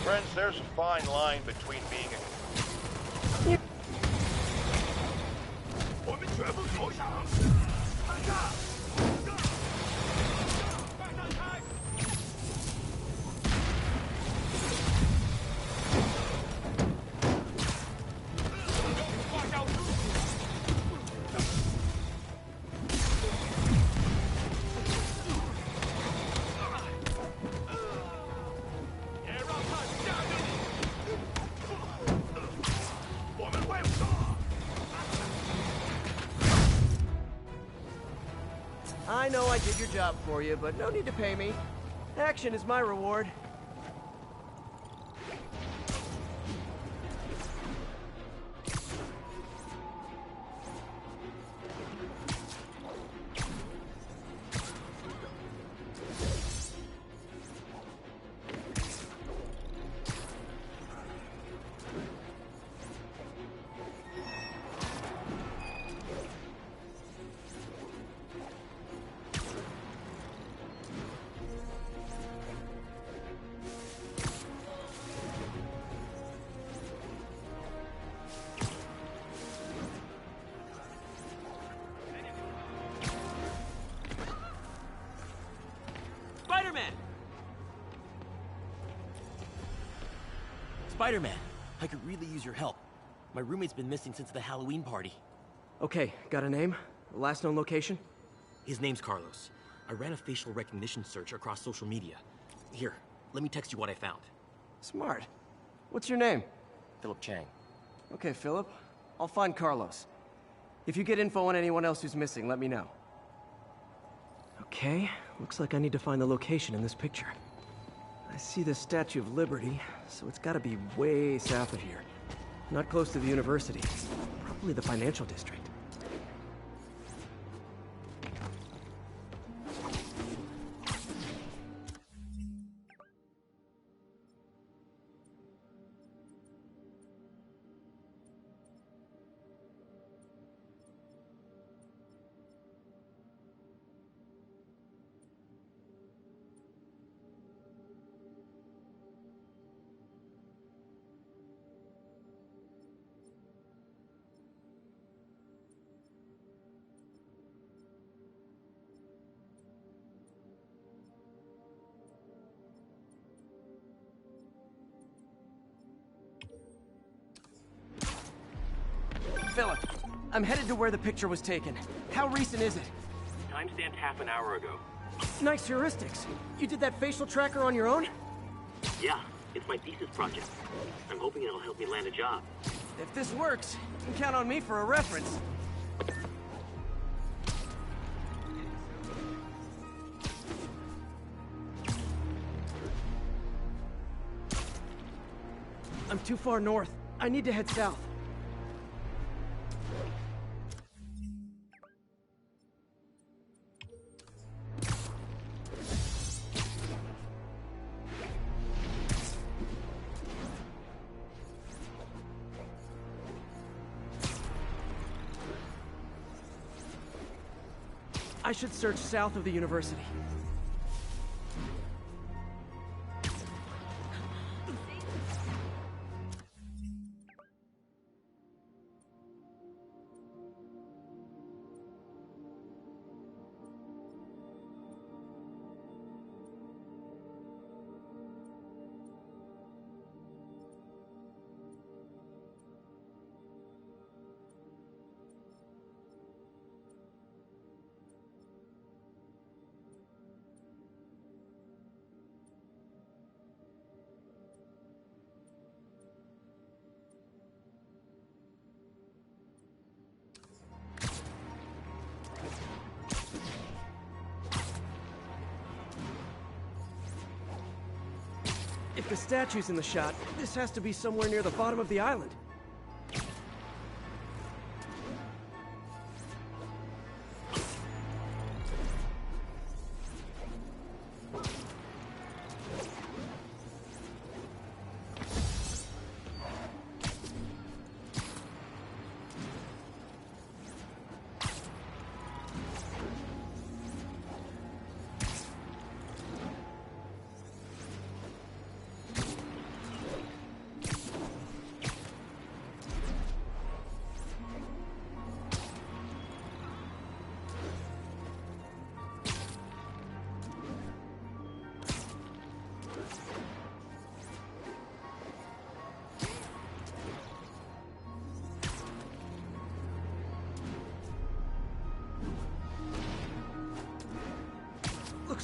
Friends, there's a fine line between being a... I know I did your job for you, but no need to pay me. Action is my reward. Spider-Man, I could really use your help. My roommate's been missing since the Halloween party. Okay, got a name? Last known location? His name's Carlos. I ran a facial recognition search across social media. Here, let me text you what I found. Smart. What's your name? Philip Chang. Okay, Philip. I'll find Carlos. If you get info on anyone else who's missing, let me know. Okay, looks like I need to find the location in this picture. I see the Statue of Liberty, so it's gotta be way south of here. Not close to the university. Probably the financial district. Philip, I'm headed to where the picture was taken. How recent is it? Timestamped half an hour ago. Nice heuristics. You did that facial tracker on your own? Yeah, it's my thesis project. I'm hoping it'll help me land a job. If this works, you can count on me for a reference. I'm too far north. I need to head south. I should search south of the university. If the statue's in the shot, this has to be somewhere near the bottom of the island.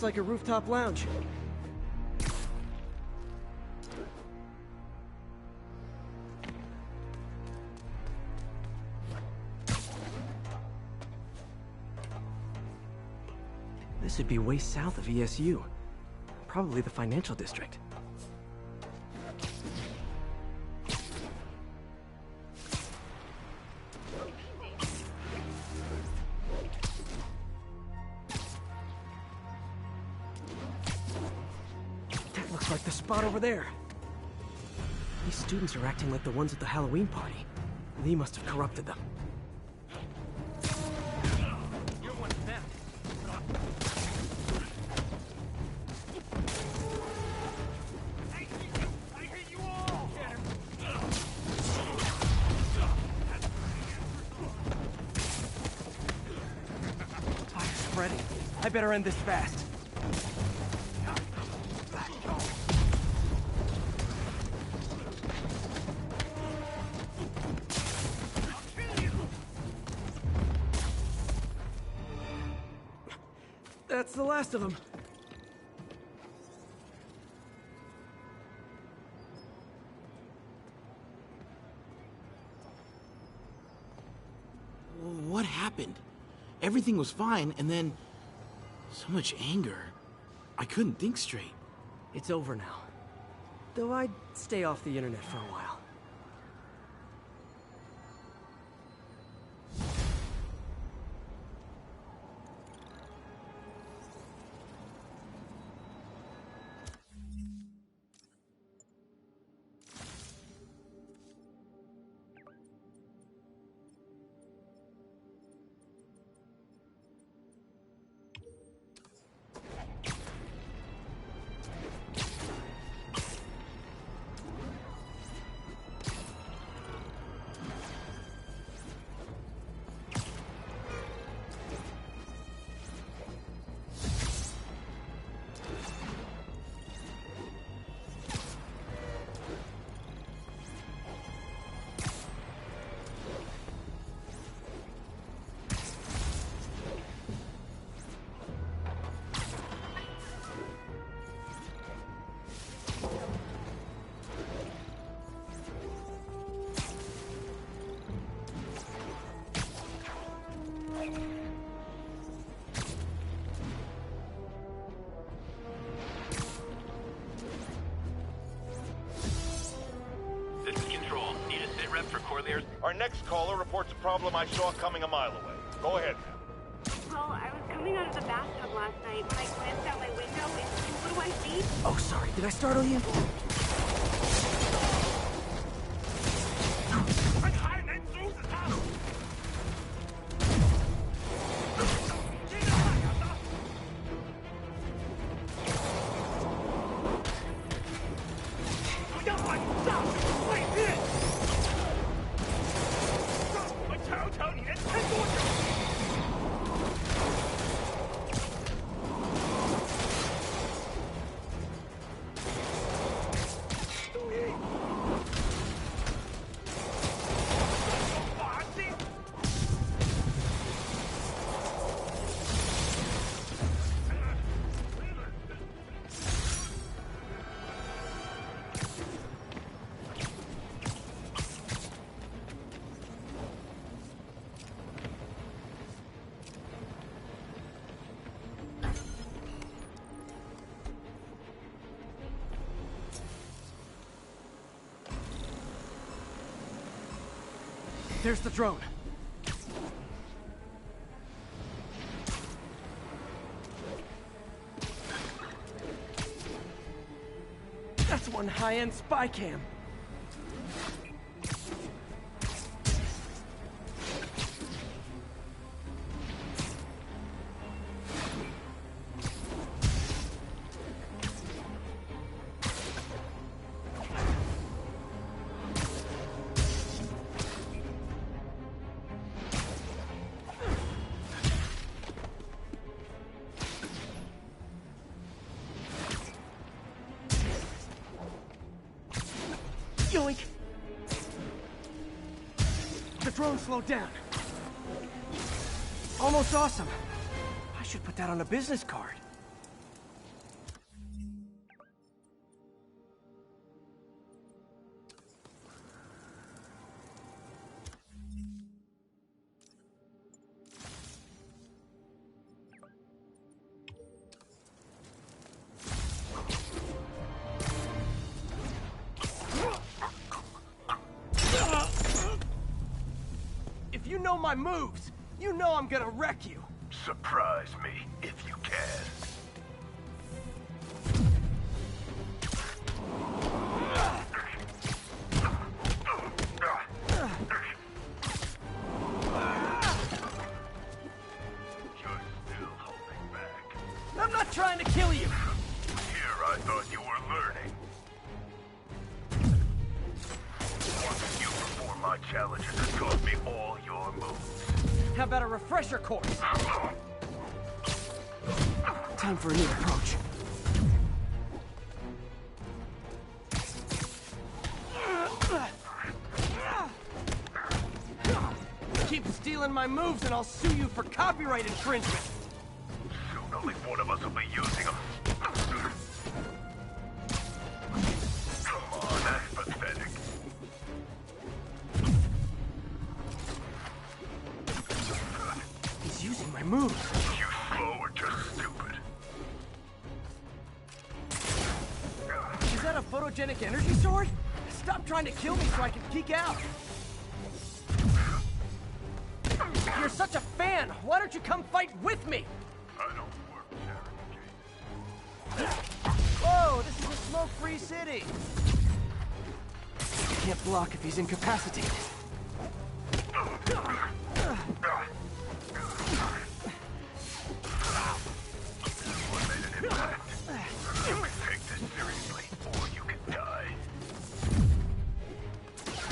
Looks like a rooftop lounge. This would be way south of ESU. Probably the financial district. That looks like the spot over there. These students are acting like the ones at the Halloween party. Lee must have corrupted them. I better end this fast. That's the last of them. What happened? Everything was fine, and then... so much anger. I couldn't think straight. It's over now. Though I'd stay off the internet for a while. Our next caller reports a problem I saw coming a mile away. Go ahead, ma'am. Well, I was coming out of the bathtub last night when I glanced out my window, and what do I see? Oh, sorry. Did I startle you? There's the drone. That's one high-end spy cam. Yoink! The drone slowed down. Almost awesome. I should put that on a business card. my moves! You know I'm gonna wreck you! Surprise me, if you can. You're still holding back. I'm not trying to kill you! Here I thought you were learning. Once you perform my challenges and taught me all your moves. How about a refresher course? Time for a new approach. Keep stealing my moves and I'll sue you for copyright infringement. Soon only one of us will be using them. Come on, that's pathetic. He's using my moves. You slow or just stupid. Is that a photogenic energy sword? Stop trying to kill me so I can peek out. You're such a fan. Why don't you come fight with me? I don't work there. Whoa, this is a smoke-free city. Can't block if he's incapacitated. One made an impact. You can take this seriously, or you can die.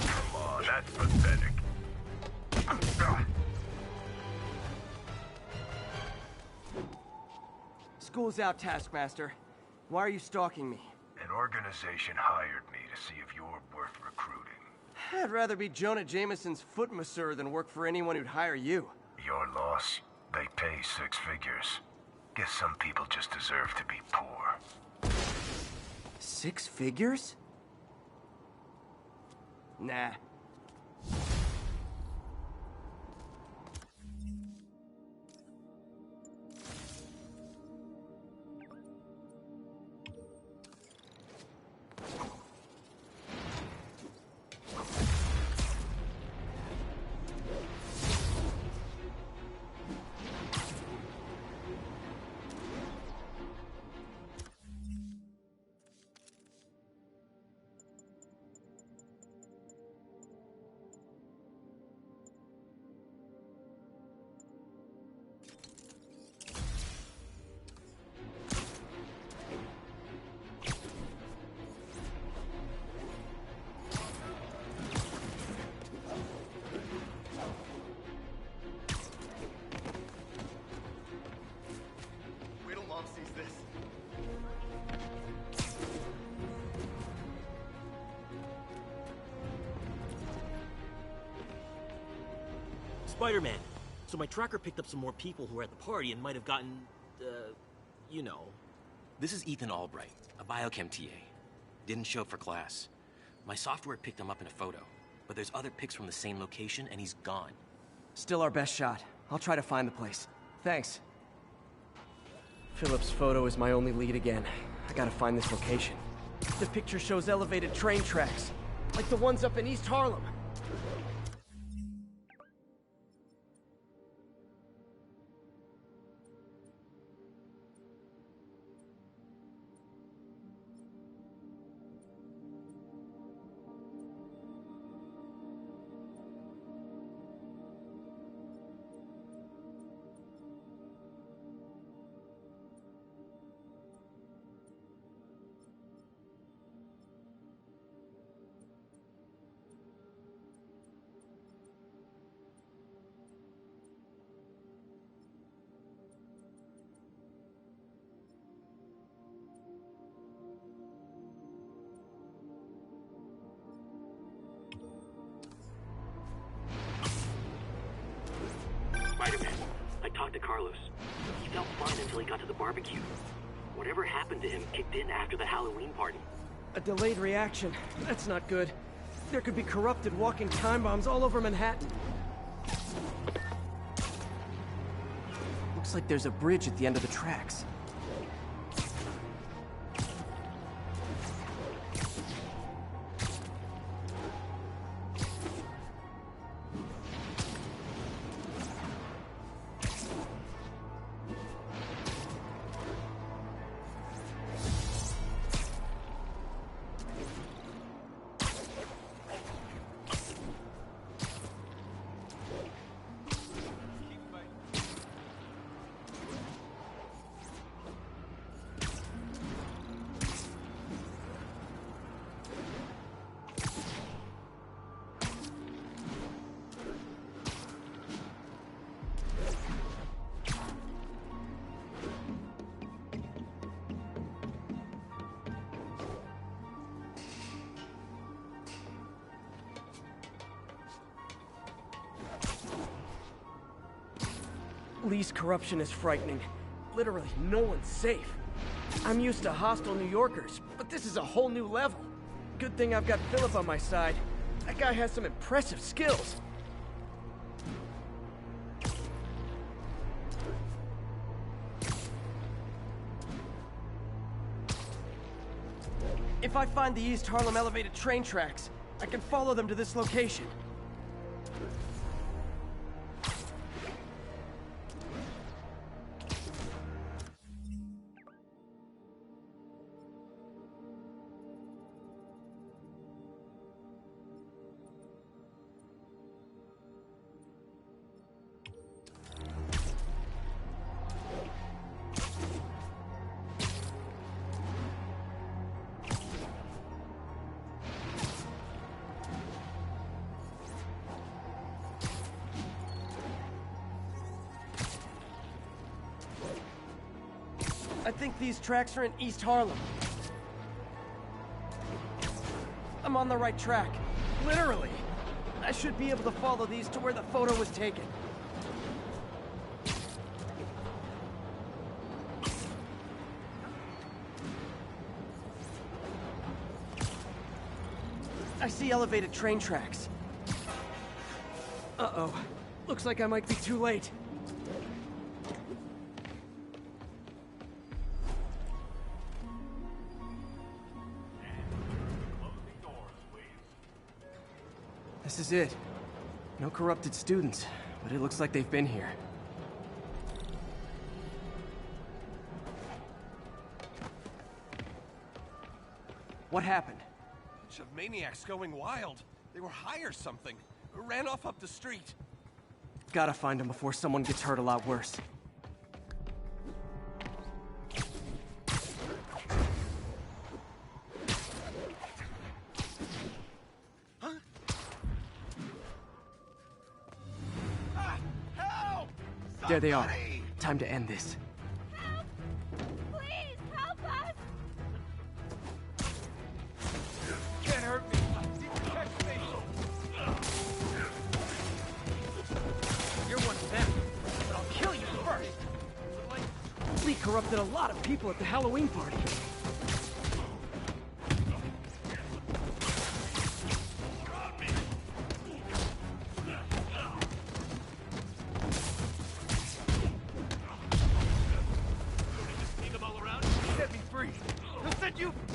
Come on, that's pathetic. School's out, Taskmaster. Why are you stalking me? An organization hired me to see if you're worth recruiting. I'd rather be Jonah Jameson's foot masseur than work for anyone who'd hire you. Your loss. They pay 6 figures. Guess some people just deserve to be poor. 6 figures? Nah. Spider-Man. So my tracker picked up some more people who were at the party and might have gotten, you know. This is Ethan Albright, a biochem TA. Didn't show up for class. My software picked him up in a photo, but there's other pics from the same location and he's gone. Still our best shot. I'll try to find the place. Thanks. Philip's photo is my only lead again. I gotta find this location. The picture shows elevated train tracks, like the ones up in East Harlem. Spider-Man, I talked to Carlos. He felt fine until he got to the barbecue. Whatever happened to him kicked in after the Halloween party. A delayed reaction. That's not good. There could be corrupted walking time bombs all over Manhattan. Looks like there's a bridge at the end of the tracks. Police corruption is frightening. Literally, no one's safe. I'm used to hostile New Yorkers, but this is a whole new level. Good thing I've got Philip on my side. That guy has some impressive skills. If I find the East Harlem elevated train tracks, I can follow them to this location. I think these tracks are in East Harlem. I'm on the right track. Literally. I should be able to follow these to where the photo was taken. I see elevated train tracks. Uh-oh. Looks like I might be too late. This is it. No corrupted students, but it looks like they've been here. What happened? Bunch of maniacs going wild. They were high or something. Ran off up the street. Gotta find them before someone gets hurt a lot worse. There they are. Time to end this. Help! Please, help us! Can't hurt me. Catch me. You're one of them, but I'll kill you first. Lee corrupted a lot of people at the Halloween party.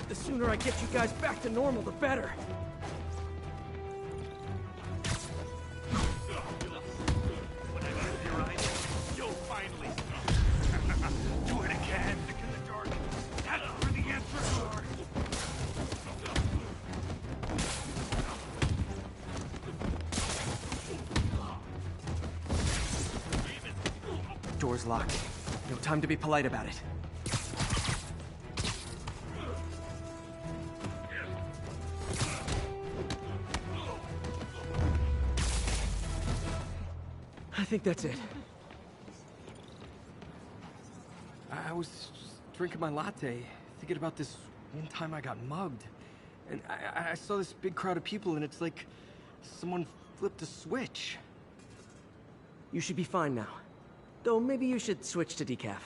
The sooner I get you guys back to normal, the better. You'll finally do it again. In the dark. That's where the answers are. Door's locked. No time to be polite about it. I think that's it. I was just drinking my latte, thinking about this one time I got mugged. And I saw this big crowd of people, and it's like someone flipped a switch. You should be fine now. Though maybe you should switch to decaf.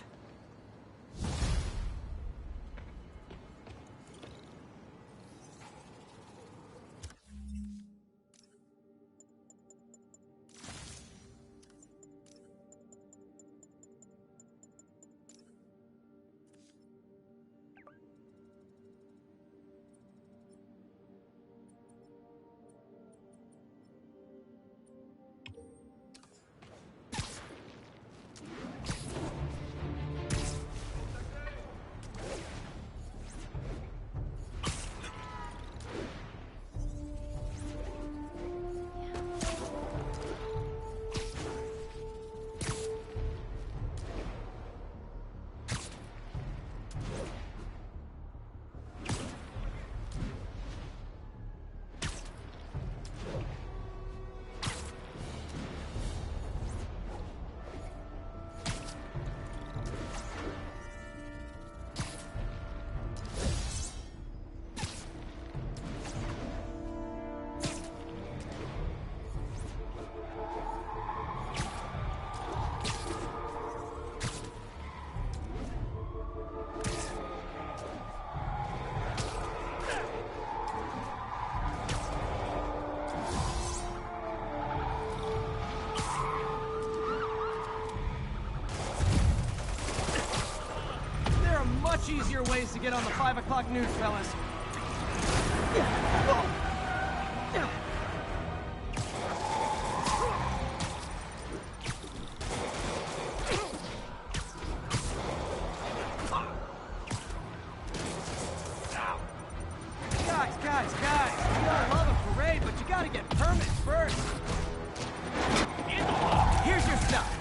easier ways to get on the 5 o'clock news, fellas. Guys, we all love a parade, but you gotta get permits first. Here's your stuff.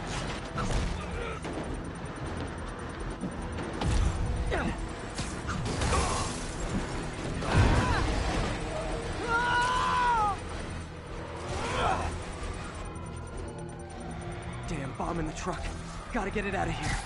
Damn bomb in the truck. Gotta get it out of here.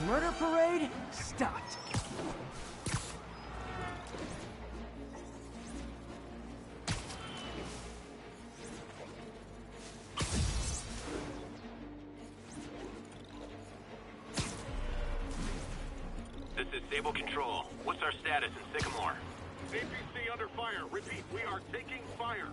Murder parade stopped. This is Stable Control. What's our status in Sycamore? APC under fire. Repeat, we are taking fire.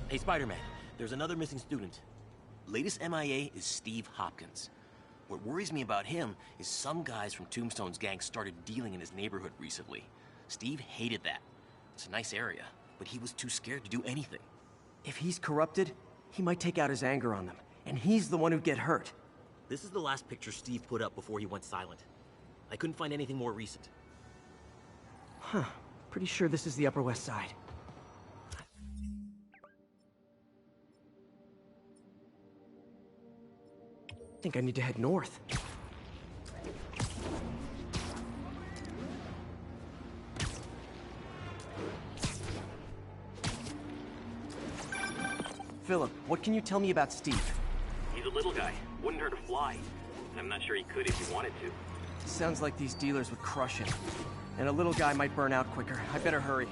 Hey, Spider-Man, there's another missing student. Latest MIA is Steve Hopkins. What worries me about him is some guys from Tombstone's gang started dealing in his neighborhood recently. Steve hated that. It's a nice area, but he was too scared to do anything. If he's corrupted, he might take out his anger on them, and he's the one who'd get hurt. This is the last picture Steve put up before he went silent. I couldn't find anything more recent. Huh. Pretty sure this is the Upper West Side. I think I need to head north. Philip, what can you tell me about Steve? He's a little guy. Wouldn't hurt to fly. I'm not sure he could if he wanted to. Sounds like these dealers would crush him. And a little guy might burn out quicker. I better hurry.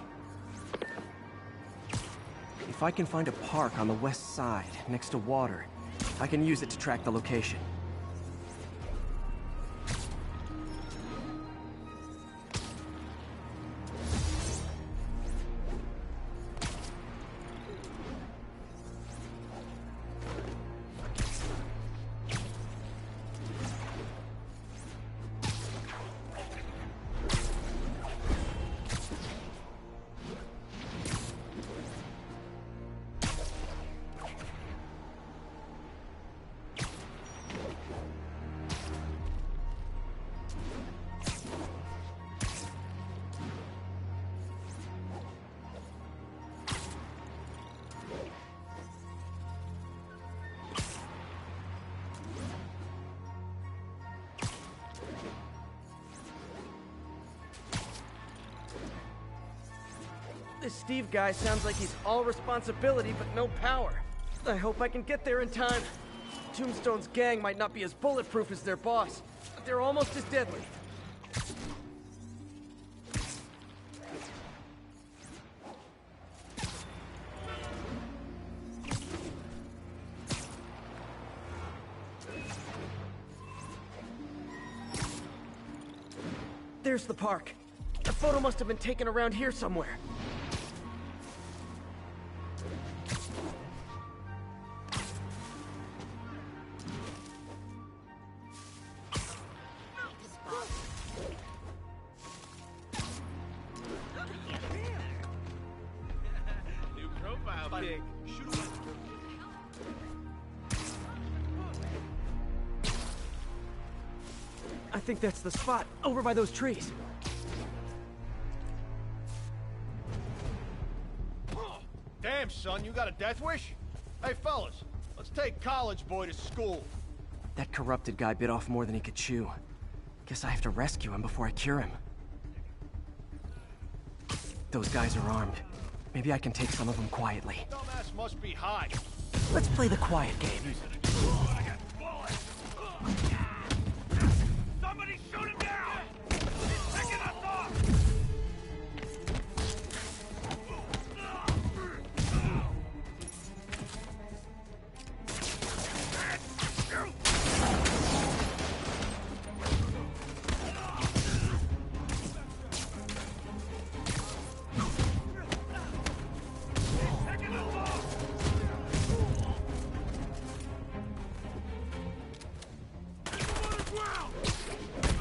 If I can find a park on the west side, next to water, I can use it to track the location. This Steve guy sounds like he's all responsibility but no power. I hope I can get there in time. Tombstone's gang might not be as bulletproof as their boss, but they're almost as deadly. There's the park. The photo must have been taken around here somewhere. New profile pic. I think that's the spot, over by those trees. Damn, son, you got a death wish? Hey, fellas, let's take college boy to school. That corrupted guy bit off more than he could chew. Guess I have to rescue him before I cure him. Those guys are armed. Maybe I can take some of them quietly. Dumbass must be high. Let's play the quiet game. Somebody shoot him down! He's picking us off!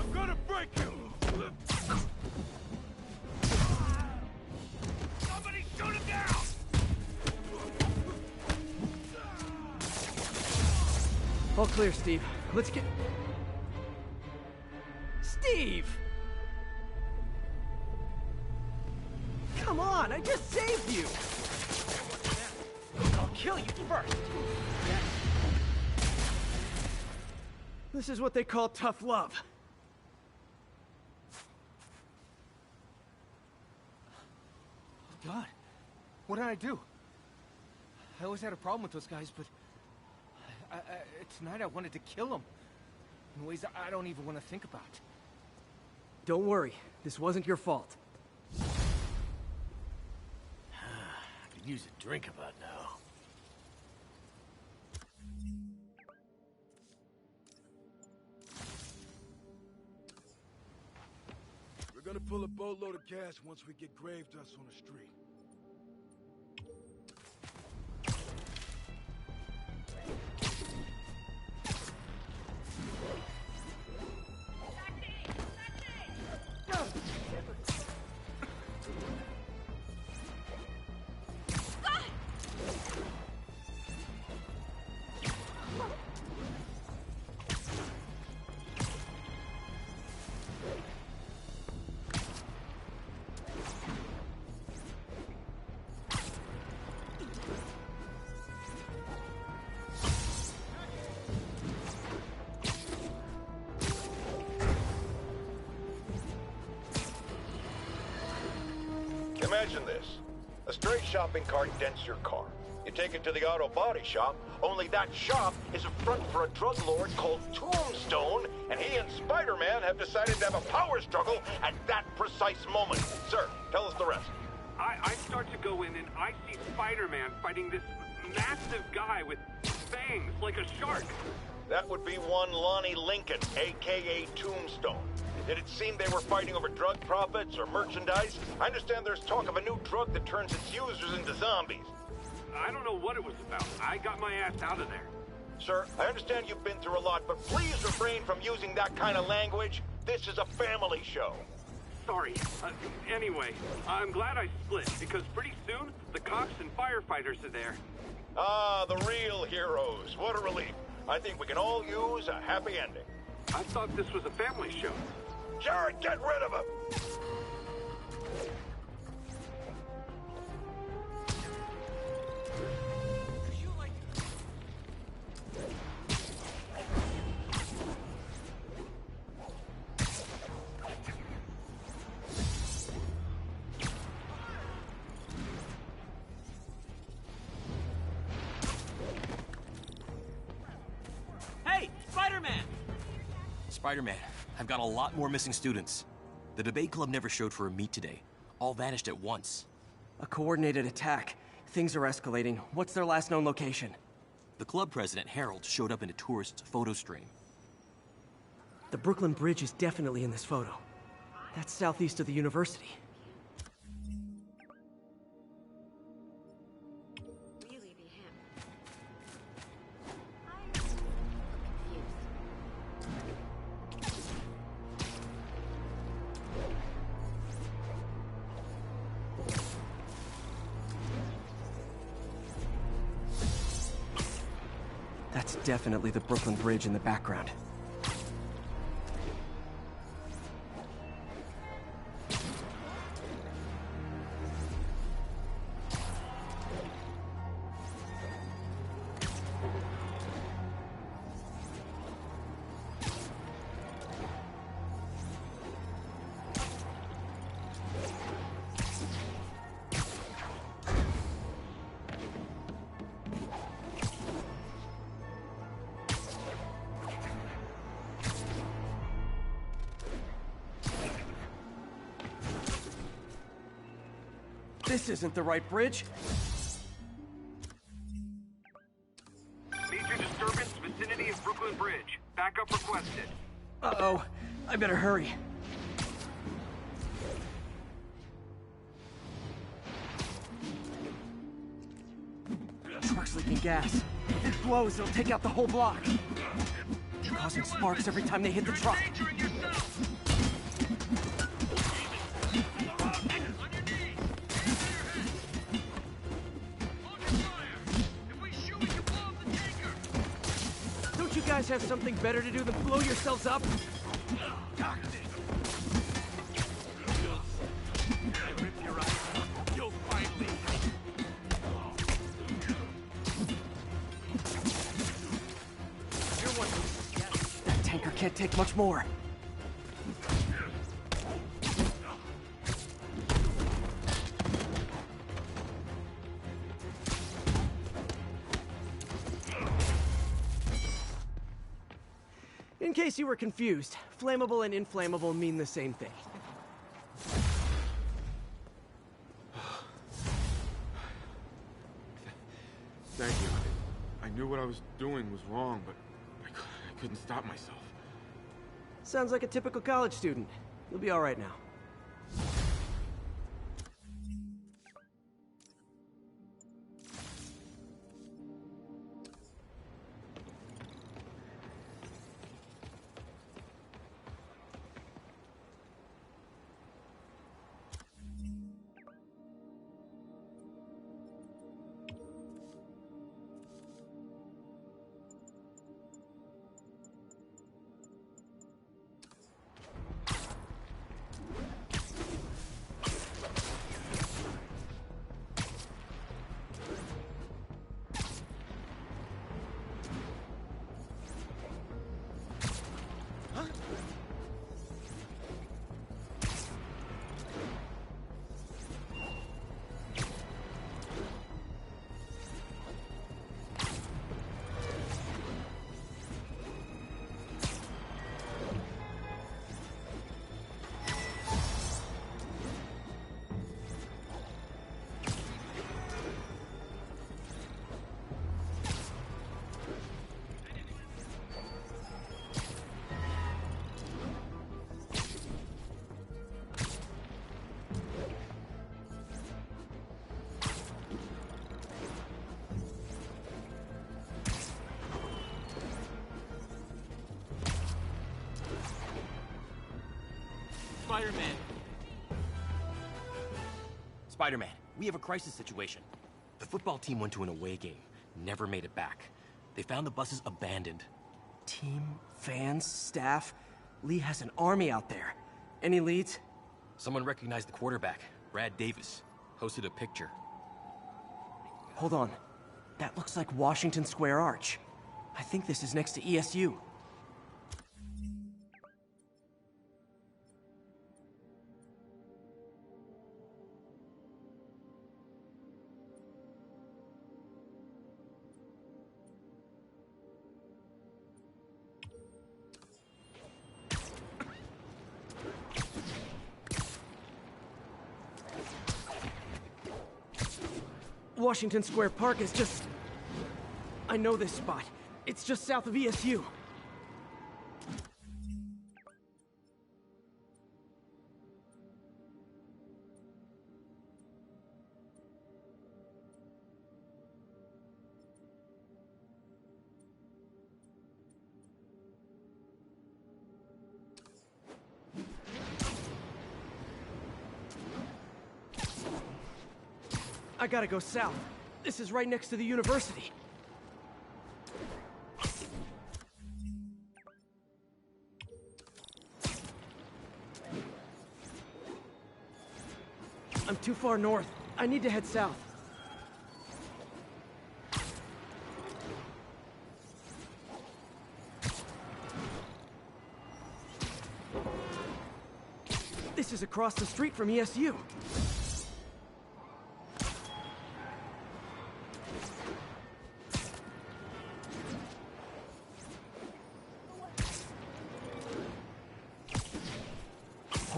I'm gonna break you! Somebody shoot him down! All clear, Steve. Let's get... Steve! Come on, I just saved you! I'll kill you first! This is what they call tough love. God, what did I do? I always had a problem with those guys, but... tonight I wanted to kill them. In ways I don't even want to think about. Don't worry, this wasn't your fault. I could use a drink about now. We're gonna pull a boatload of gas once we get grave dust on the street. Imagine this. A stray shopping cart dents your car. You take it to the auto body shop, only that shop is a front for a drug lord called Tombstone, and he and Spider-Man have decided to have a power struggle at that precise moment. Sir, tell us the rest. I start to go in and I see Spider-Man fighting this massive guy with fangs like a shark. That would be one Lonnie Lincoln, a.k.a. Tombstone. Did it seem they were fighting over drug profits or merchandise? I understand there's talk of a new drug that turns its users into zombies. I don't know what it was about. I got my ass out of there. Sir, I understand you've been through a lot, but please refrain from using that kind of language. This is a family show. Sorry. Anyway, I'm glad I split, because pretty soon, the cops and firefighters are there. Ah, the real heroes. What a relief. I think we can all use a happy ending. I thought this was a family show. Jared, get rid of him! Spider-Man, I've got a lot more missing students. The debate club never showed for a meet today. All vanished at once. A coordinated attack. Things are escalating. What's their last known location? The club president, Harold, showed up in a tourist's photo stream. The Brooklyn Bridge is definitely in this photo. That's southeast of the university. Really be him. That's definitely the Brooklyn Bridge in the background. This isn't the right bridge. Major disturbance vicinity of Brooklyn Bridge. Backup requested. Uh-oh. I better hurry. Truck's leaking gas. If it blows, it'll take out the whole block. Causing sparks every time they hit the truck. Don't you guys have something better to do than blow yourselves up? That tanker can't take much more. In case you were confused, flammable and inflammable mean the same thing. Thank you. I knew what I was doing was wrong, but I couldn't stop myself. Sounds like a typical college student. You'll be all right now. Spider-Man! Spider-Man, we have a crisis situation. The football team went to an away game, never made it back. They found the buses abandoned. Team, fans, staff. Lee has an army out there. Any leads? Someone recognized the quarterback, Brad Davis. Posted a picture. Hold on. That looks like Washington Square Arch. I think this is next to ESU. Washington Square Park is just... I know this spot. It's just south of ESU. I gotta go south. This is right next to the university. I'm too far north. I need to head south. This is across the street from ESU.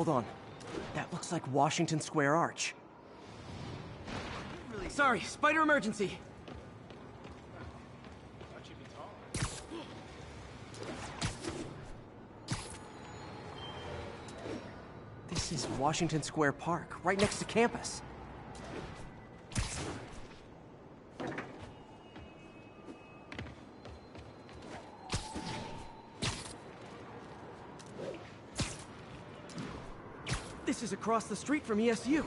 Hold on. That looks like Washington Square Arch. Sorry, spider emergency. This is Washington Square Park, right next to campus. This is across the street from ESU.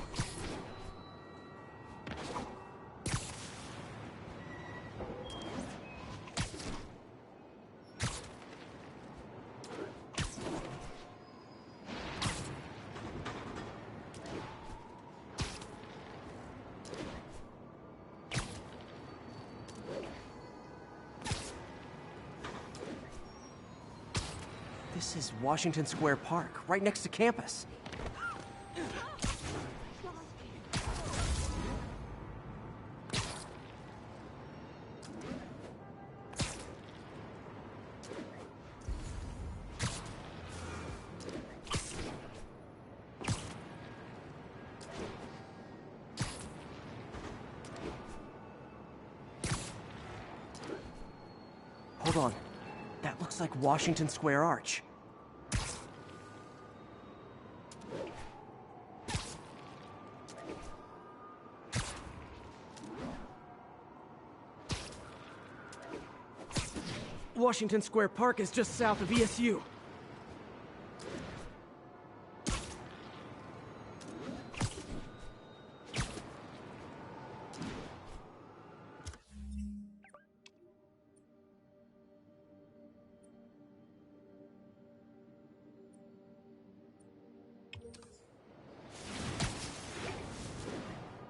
This is Washington Square Park, right next to campus. Hold on. That looks like Washington Square Arch. Washington Square Park is just south of ESU.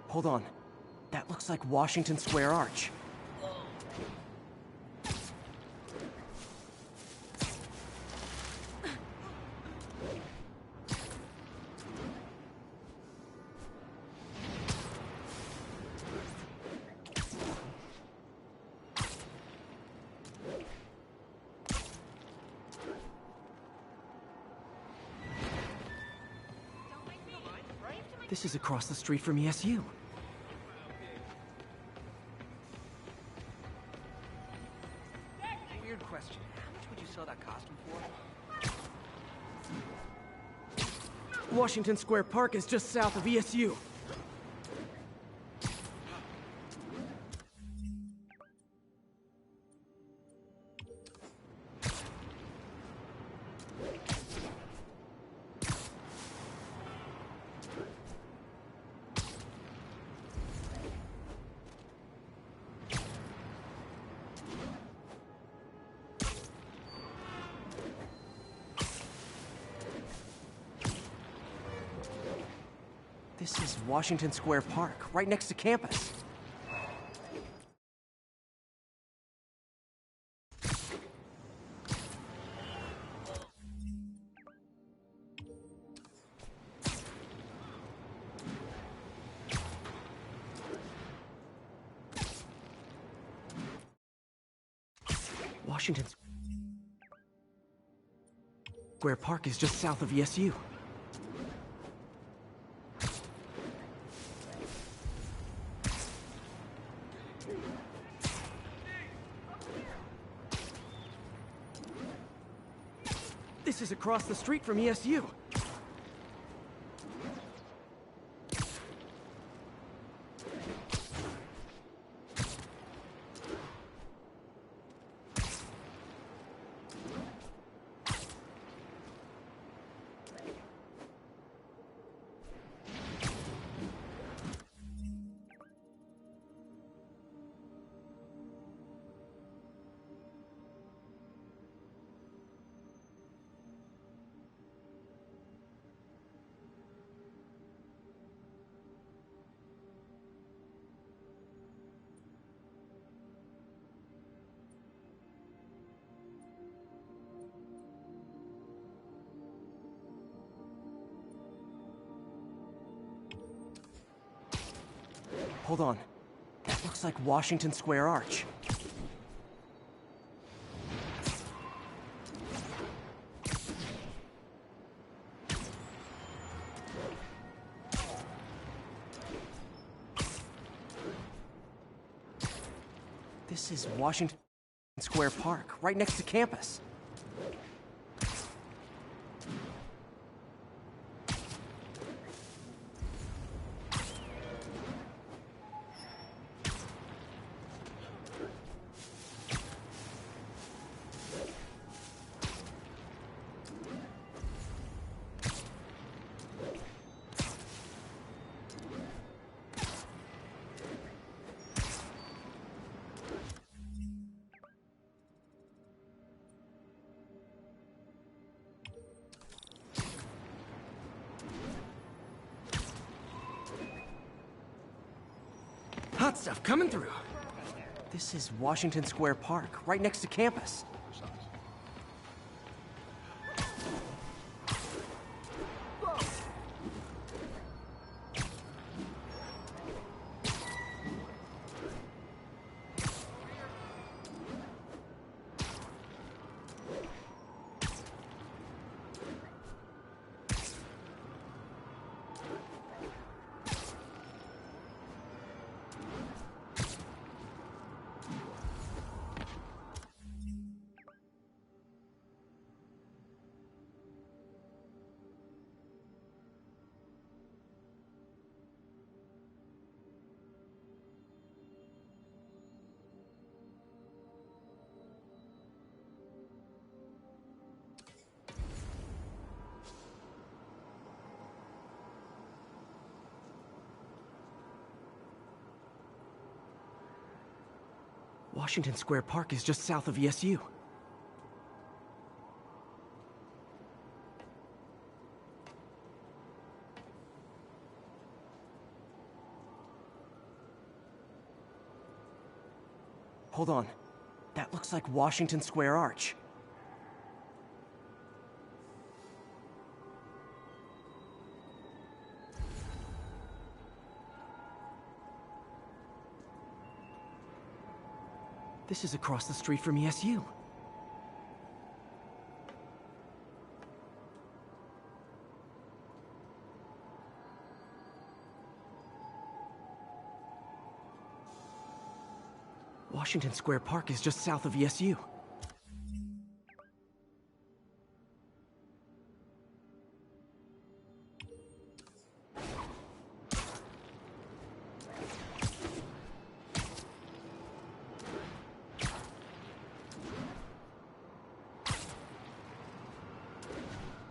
Hold on. That looks like Washington Square Arch. This is across the street from ESU. Weird question. How much would you sell that costume for? Washington Square Park is just south of ESU. This is Washington Square Park, right next to campus. Washington Square Park is just south of ESU. This is across the street from ESU. Hold on. That looks like Washington Square Arch. This is Washington Square Park, right next to campus. Hot stuff coming through. This is Washington Square Park, right next to campus. Washington Square Park is just south of ESU. Hold on. That looks like Washington Square Arch. This is across the street from ESU. Washington Square Park is just south of ESU.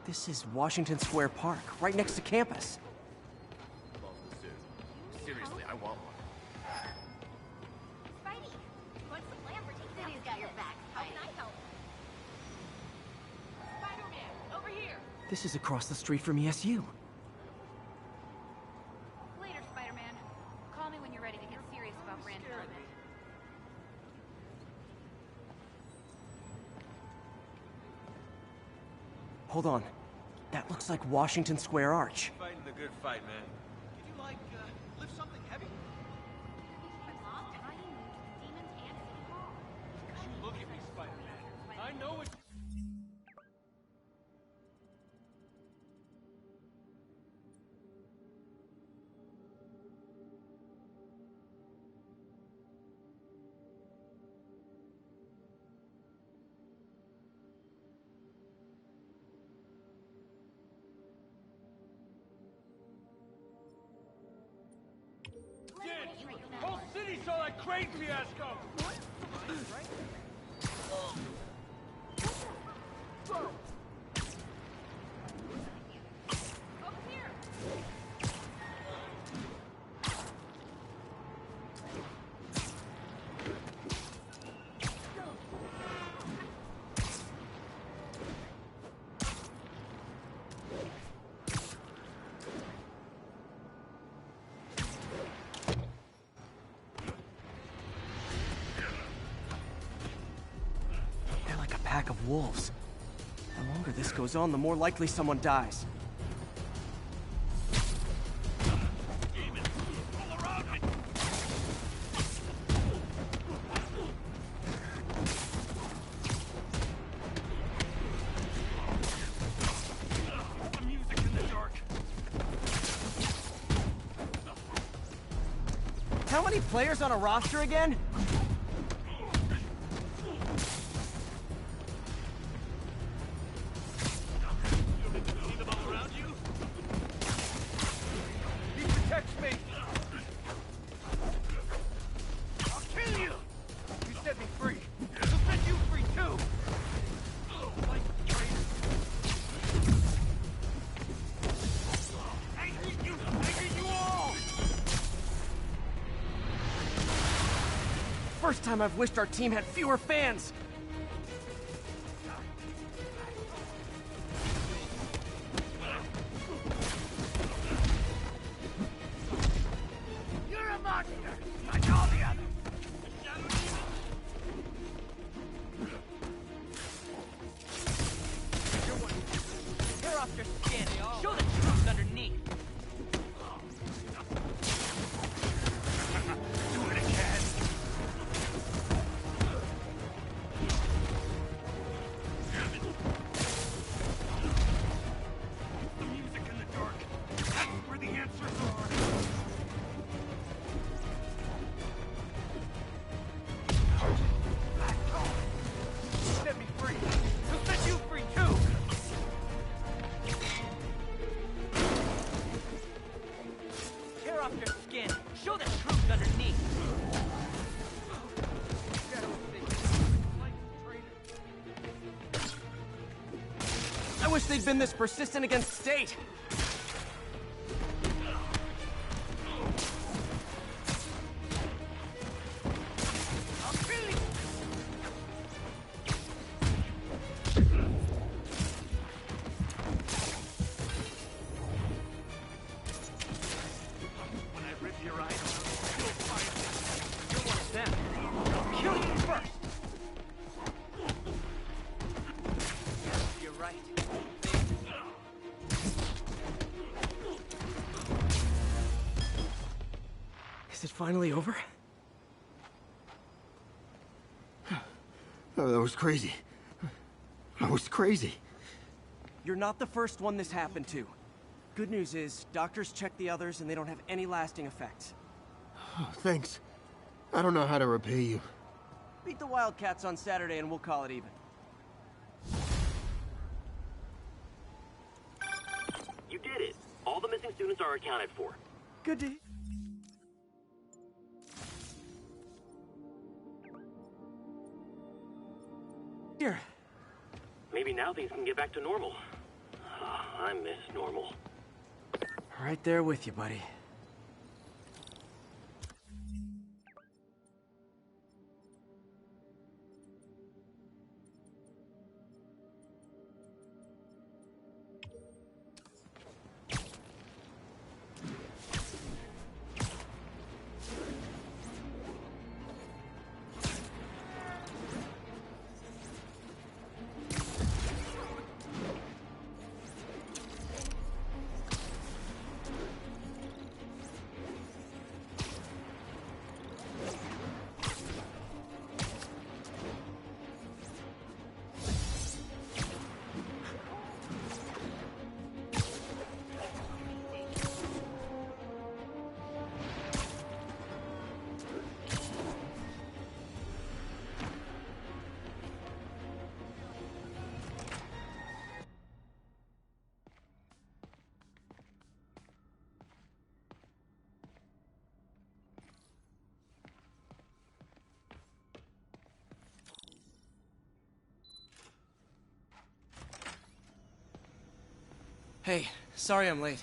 This is Washington Square Park, right next to campus. Seriously, I want one. Spidey, what's the plan for taking City's got your back. How can I help? Spider-Man, over here. This is across the street from ESU. Later, Spider-Man. Call me when you're ready to get serious about brand development. Hold on. That looks like Washington Square Arch. Fighting the good fight, man. Could you, like, lift something heavy? Look at me, Spider-Man. I know what saw that crane fiasco! They're like a pack of wolves. The longer this goes on, the more likely someone dies. The music in the dark. How many players on a roster again? See them all around you? He protects me! I'll kill you! You set me free. He'll set you free too! Like a traitor. I hate you! I hate you all! First time I've wished our team had fewer fans. You're a monster! Like all the others! Tear off your skin. Show the truth underneath. Do it again! The music in the dark. That's where the answers are. Set me free. He'll set you free too. Tear off your skin. Show the truth underneath. I wish they'd been this persistent against State. I'll kill you. When I rip your eye out, you'll find it. You're one of them. I'll kill you first. You're right. Is it finally over? Oh, that was crazy. I was crazy. You're not the first one this happened to. Good news is, doctors checked the others and they don't have any lasting effects. Oh, thanks. I don't know how to repay you. Beat the Wildcats on Saturday and we'll call it even. You did it. All the missing students are accounted for. Good to Here. Maybe now things can get back to normal. I miss normal. Right there with you, buddy. Hey, sorry I'm late.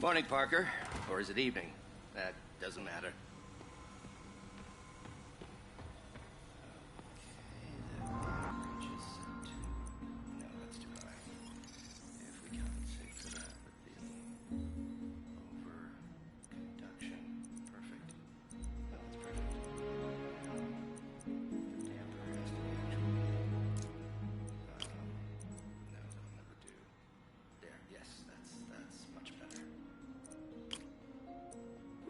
Morning, Parker. Or is it evening? That doesn't matter.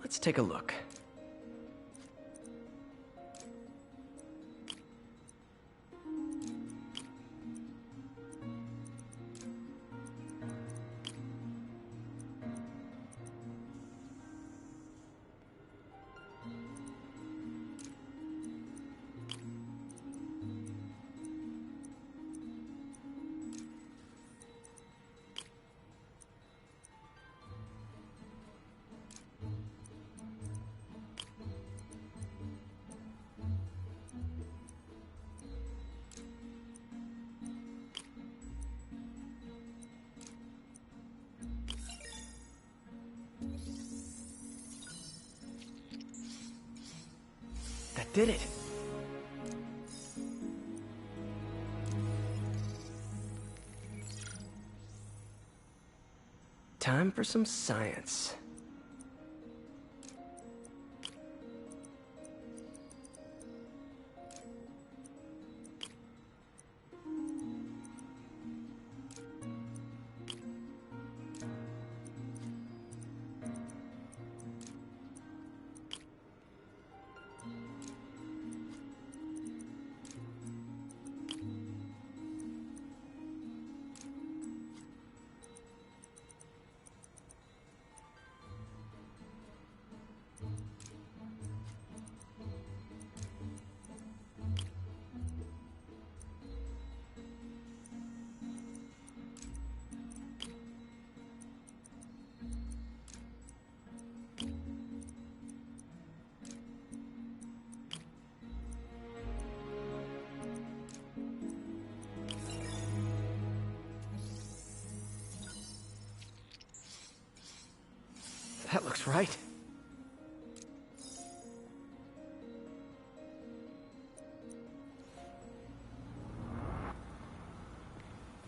Let's take a look. That did it. Time for some science. That looks right.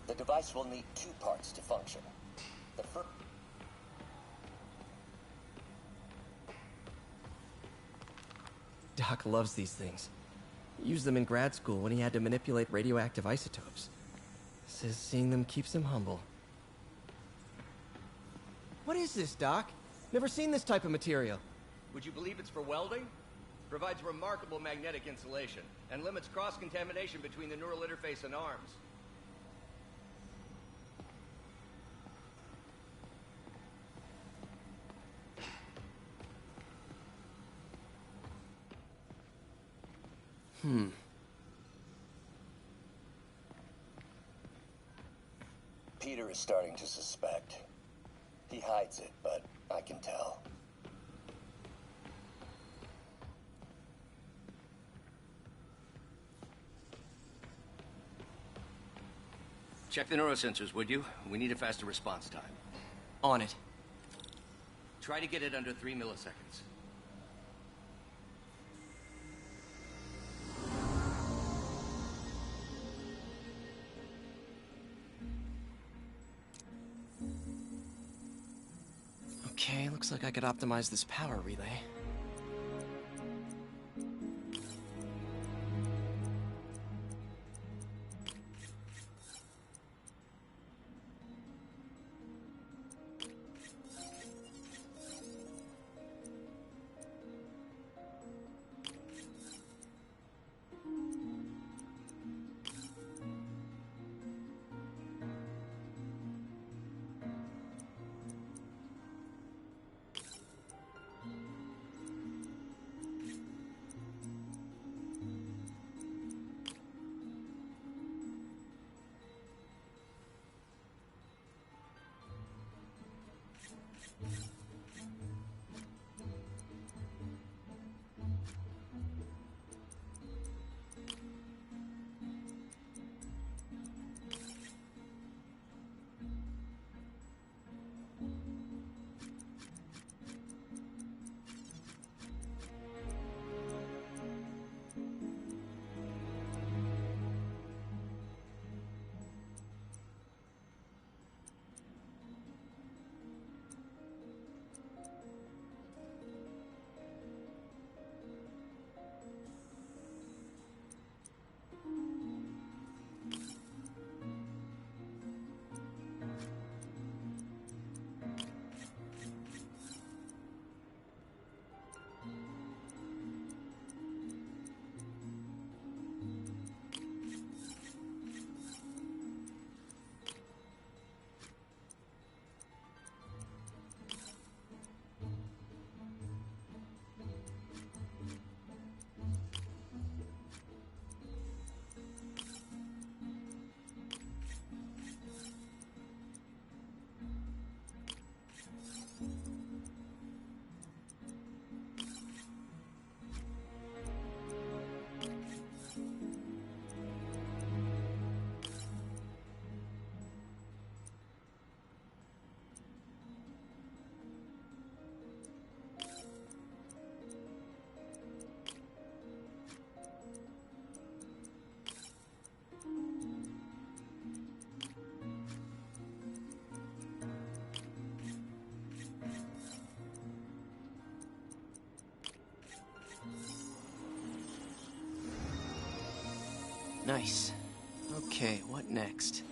The device will need 2 parts to function. The first... Doc loves these things. He used them in grad school when he had to manipulate radioactive isotopes. Says seeing them keeps him humble. What is this, Doc? Never seen this type of material. Would you believe it's for welding? Provides remarkable magnetic insulation and limits cross-contamination between the neural interface and arms. Peter is starting to suspect. He hides it, but I can tell. Check the neurosensors, would you? We need a faster response time. On it. Try to get it under 3 milliseconds. Okay, looks like I could optimize this power relay. Nice. Okay, what next?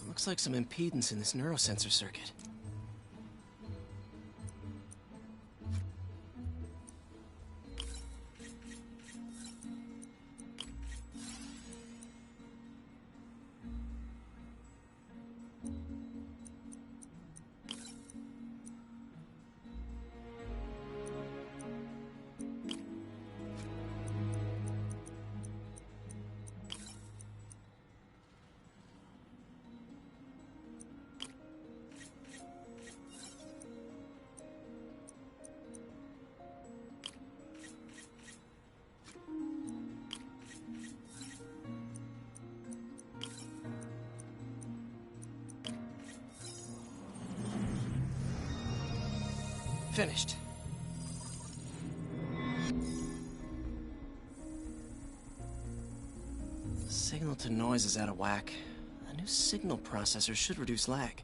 Looks like some impedance in this neurosensor circuit. Finished. Signal to noise is out of whack. A new signal processor should reduce lag.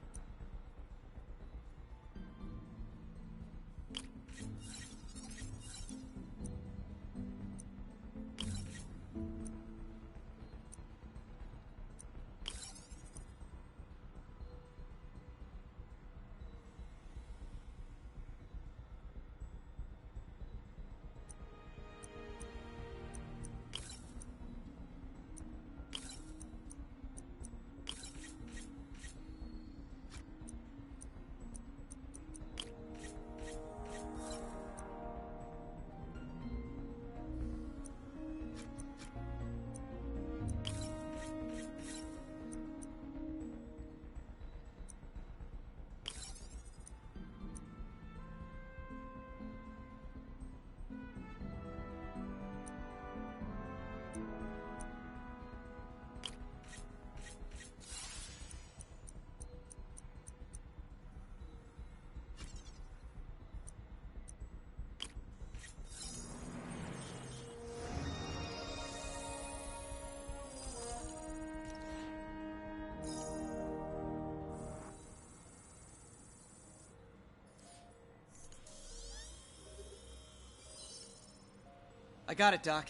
I got it, Doc.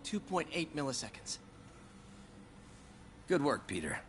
2.8 milliseconds. Good work, Peter.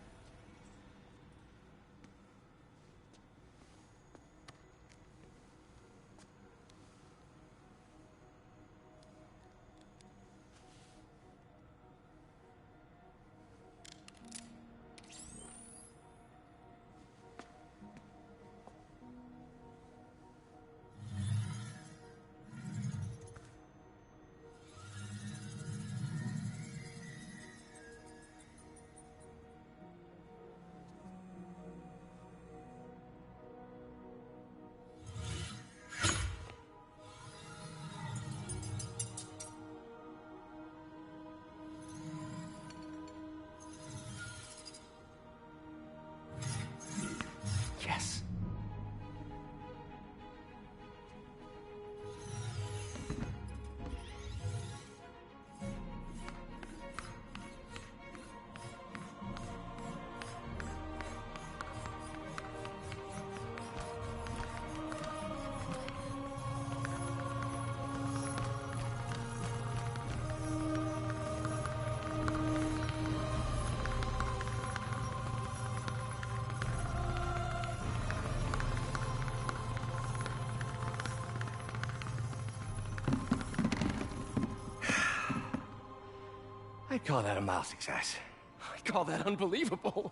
I'd call that a mild success. I call that unbelievable.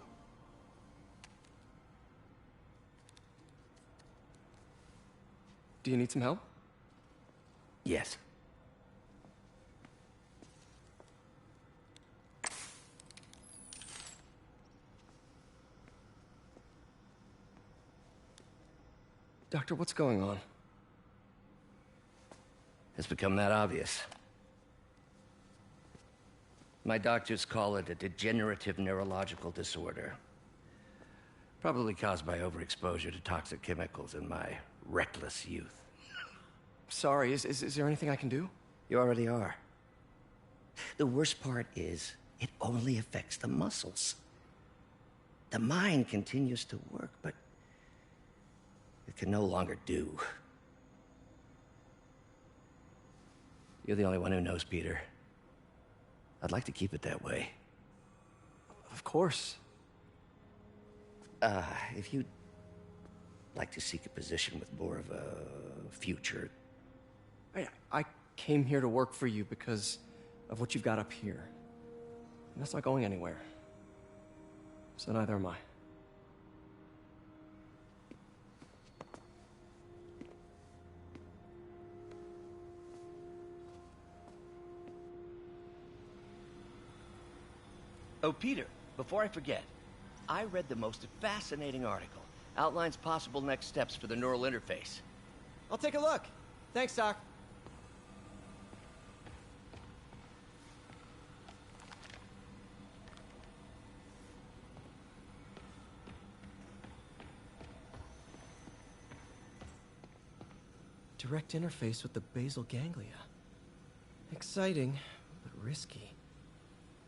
Do you need some help? Yes. Doctor, what's going on? It's become that obvious. My doctors call it a degenerative neurological disorder. Probably caused by overexposure to toxic chemicals in my reckless youth. Sorry, is there anything I can do? You already are. The worst part is, it only affects the muscles. The mind continues to work, but it can no longer do. You're the only one who knows, Peter. I'd like to keep it that way. Of course. If you'd like to seek a position with more of a future... I came here to work for you because of what you've got up here. And that's not going anywhere. So neither am I. Oh, Peter, before I forget, I read the most fascinating article. Outlines possible next steps for the neural interface. I'll take a look. Thanks, Doc. Direct interface with the basal ganglia. Exciting, but risky.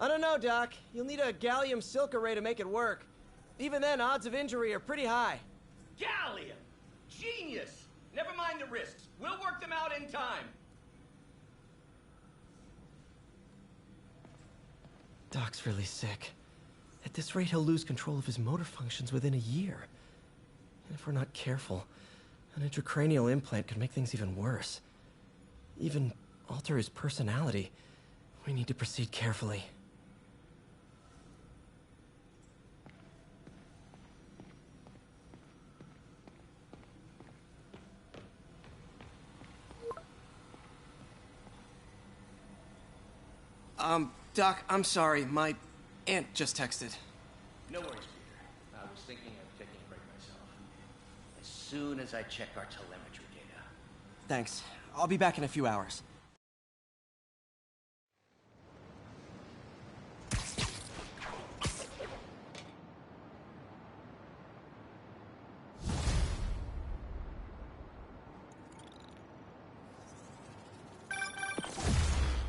I don't know, Doc. You'll need a gallium silk array to make it work. Even then, odds of injury are pretty high. Gallium! Genius! Never mind the risks. We'll work them out in time. Doc's really sick. At this rate, he'll lose control of his motor functions within a year. And if we're not careful, an intracranial implant could make things even worse. Even alter his personality. We need to proceed carefully. Doc, I'm sorry. My aunt just texted. No worries, Peter. I was thinking of taking a break myself. As soon as I check our telemetry data. Thanks. I'll be back in a few hours.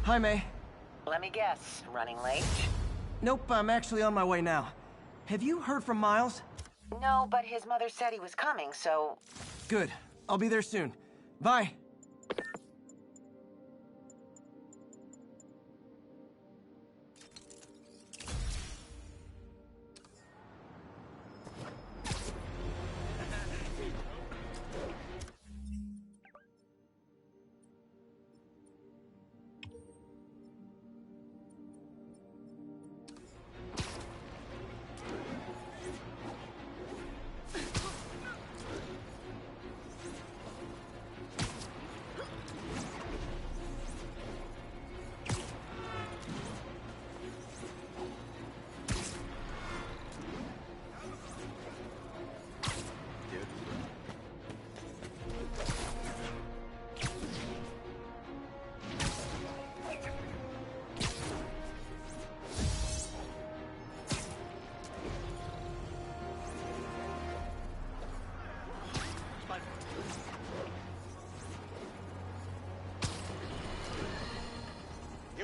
Hi, May. Let me guess, running late? Nope, I'm actually on my way now. Have you heard from Miles? No, but his mother said he was coming, so... Good. I'll be there soon. Bye.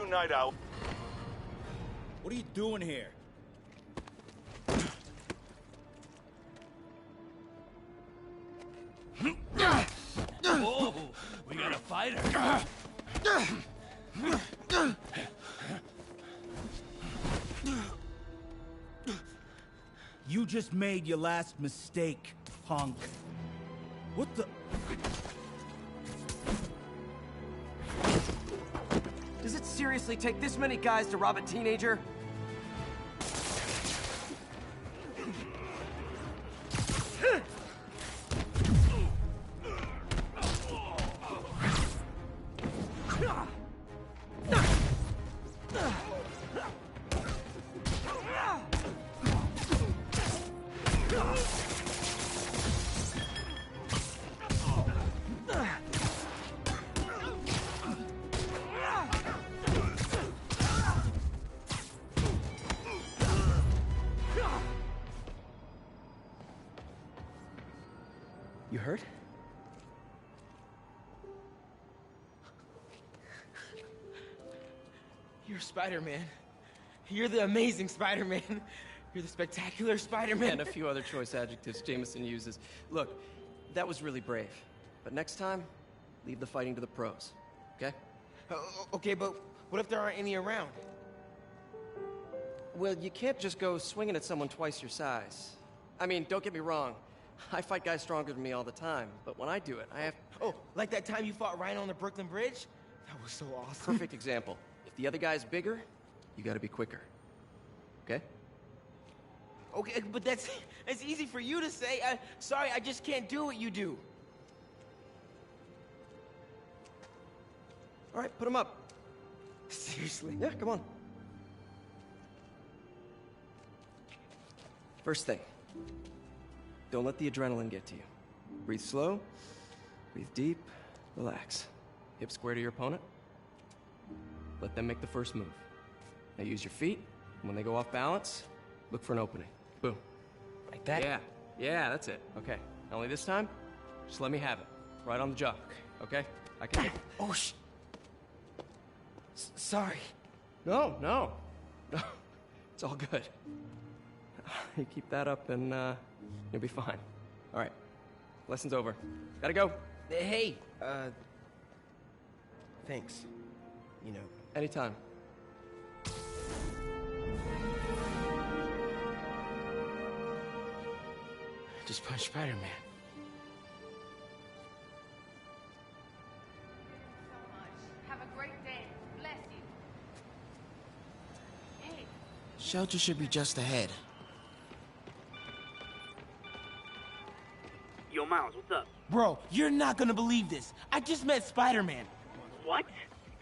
Night out. What are you doing here? Whoa, we got a fighter. You just made your last mistake, punk. What the... Does it seriously take this many guys to rob a teenager? You hurt? You're Spider-Man. You're the amazing Spider-Man. You're the spectacular Spider-Man. And a few other choice adjectives Jameson uses. Look, that was really brave. But next time, leave the fighting to the pros, okay? Okay, but what if there aren't any around? Well, you can't just go swinging at someone twice your size. I mean, don't get me wrong. I fight guys stronger than me all the time, but when I do it, I have... Oh, like that time you fought Rhino on the Brooklyn Bridge? That was so awesome. Perfect example. If the other guy's bigger, you gotta be quicker. Okay? Okay, but that's easy for you to say. Sorry, I just can't do what you do. All right, put him up. Seriously? Yeah, come on. First thing, don't let the adrenaline get to you. Breathe slow, breathe deep, relax. Hip square to your opponent. Let them make the first move. Now use your feet, and when they go off balance, look for an opening. Boom. Like that? Yeah, that's it. Okay, only this time, just let me have it. Right on the jaw, okay? I can take it. Oh, sorry. No. It's all good. You keep that up and you'll be fine. All right, lesson's over. Gotta go. Hey, thanks. You know. Anytime. Just punch Spider-Man. Have a great day. Bless you. Hey. Shelter should be just ahead. Yo, Miles, what's up? Bro, you're not gonna believe this. I just met Spider-Man. What?